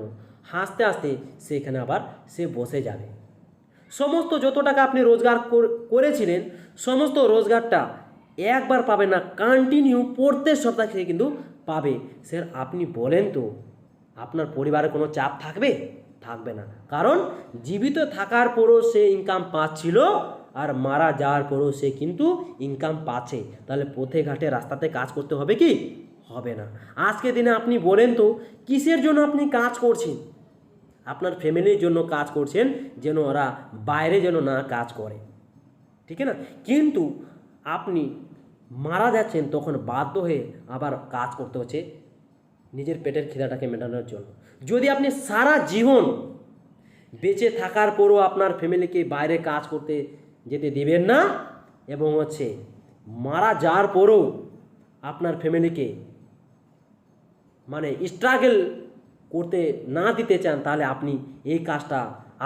A: হাসতে হাসতে সেখানে আবার সে বসে যাবে। সমস্ত যত টাকা আপনি রোজগার করেছিলেন সমস্ত রোজগারটা একবার পাবে না, কন্টিনিউ প্রত্যেক সপ্তাহে কিন্তু পাবে। স্যার আপনি বলেন তো আপনার পরিবারে কোনো চাপ থাকবে? থাকবে না। কারণ জীবিত থাকার পরও সে ইনকাম পাচ্ছিল, আর মারা যাওয়ার পরও সে কিন্তু ইনকাম পাচ্ছে। তাহলে পথে ঘাটে রাস্তাতে কাজ করতে হবে কি? হবে না। আজকে দিনে আপনি বলেন তো কিসের জন্য আপনি কাজ করছেন? আপনার ফ্যামিলির জন্য কাজ করছেন, যেন ওরা বাইরে যেন না কাজ করে, ঠিক না? কিন্তু আপনি মারা যাচ্ছেন তখন বাধ্য হয়ে আবার কাজ করতে হচ্ছে নিজের পেটের খিদাটাকে মেটানোর জন্য। যদি আপনি সারা জীবন বেঁচে থাকার পরও আপনার ফ্যামিলিকে বাইরে কাজ করতে যেতে দেবেন না, এবং মারা যাওয়ার পরও আপনার ফ্যামিলিকে স্ট্রাগল করতে না দিতে চান, তাহলে আপনি এই কাজটা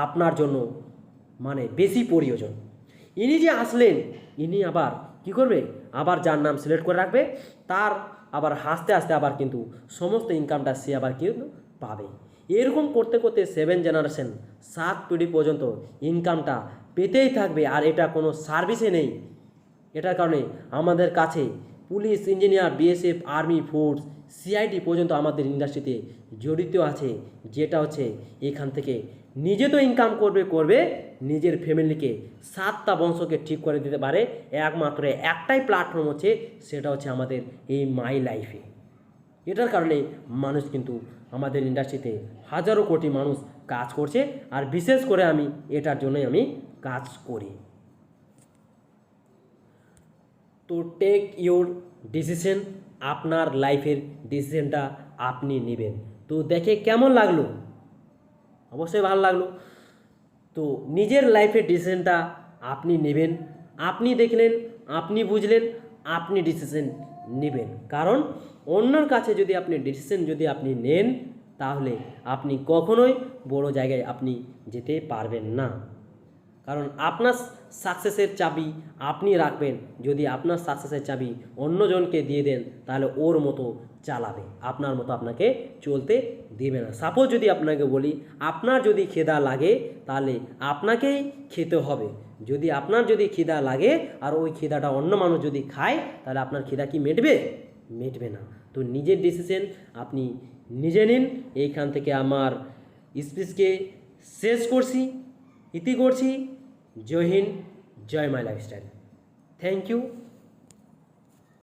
A: আপনার জন্য বেশি প্রয়োজন। ইনি যে আসলেন, ইনি আবার কি করবে, আবার যার নাম সিলেক্ট করে রাখবে, তার আবার হাসতে হাসতে আবার কিন্তু সমস্ত ইনকামটা সে আবার কিন্তু পাবে। এরকম করতে করতে 7 জেনারেশন 7 পিঢ়ি পর্যন্ত ইনকামটা পেতেই থাকবে। আর এটা কোনো সার্ভিসে নেই। এটার কারণে আমাদের কাছে police, engineer, BSF, army, force, CID পর্যন্ত আমাদের ইন্ডাস্ট্রিতে জড়িত আছে, যেটা এখান থেকে নিজে তো ইনকাম করবে, নিজের ফ্যামিলিকে 7টা বংশকে ঠিক করে দিতে পারে। একমাত্র একটাই প্ল্যাটফর্ম সেটা আমাদের এই মাই লাইফে। এটার কারণে মানুষ কিন্তু আমাদের ইন্ডাস্ট্রিতে হাজারো কোটি মানুষ কাজ করছে, আর বিশেষ করে আমি এটার জন্যই আমি কাজ করি। তো টেক ইউর ডিসিশন, আপনার লাইফের ডিসিশনটা আপনি নেবেন। তো দেখে কেমন লাগলো? অবশ্যই ভালো লাগলো। তো নিজের লাইফের ডিসিশনটা আপনি নেবেন, আপনি দেখলেন, আপনি বুঝলেন, আপনি ডিসিশন নেবেন। কারণ অন্যর কাছে যদি আপনি ডিসিশন আপনি নেন, তাহলে আপনি কখনোই বড় জায়গায় আপনি যেতে পারবেন না। কারণ আপনার সাকসেসের চাবি আপনি রাখবেন। যদি আপনার সাকসেসের চাবি অন্যজনকে দিয়ে দেন তাহলে ওর মতো চালাবে, আপনার মতো আপনাকে চলতে দেবে না। সাপোজ যদি আপনাকে বলি, আপনার যদি খিদা লাগে তাহলে আপনাকেই খেতে হবে। যদি আপনার যদি খিদা লাগে আর ওই খিদাটা অন্য মানুষ যদি খায় তাহলে আপনার খিদা কি মিটবে? মিটবে না। তো নিজের ডিসিশন আপনি নিজে নিন। এইখান থেকে আমার স্পিচকে শেষ করছি, ইতি করছি। Jai Hind, Jai my lifestyle. Thank you.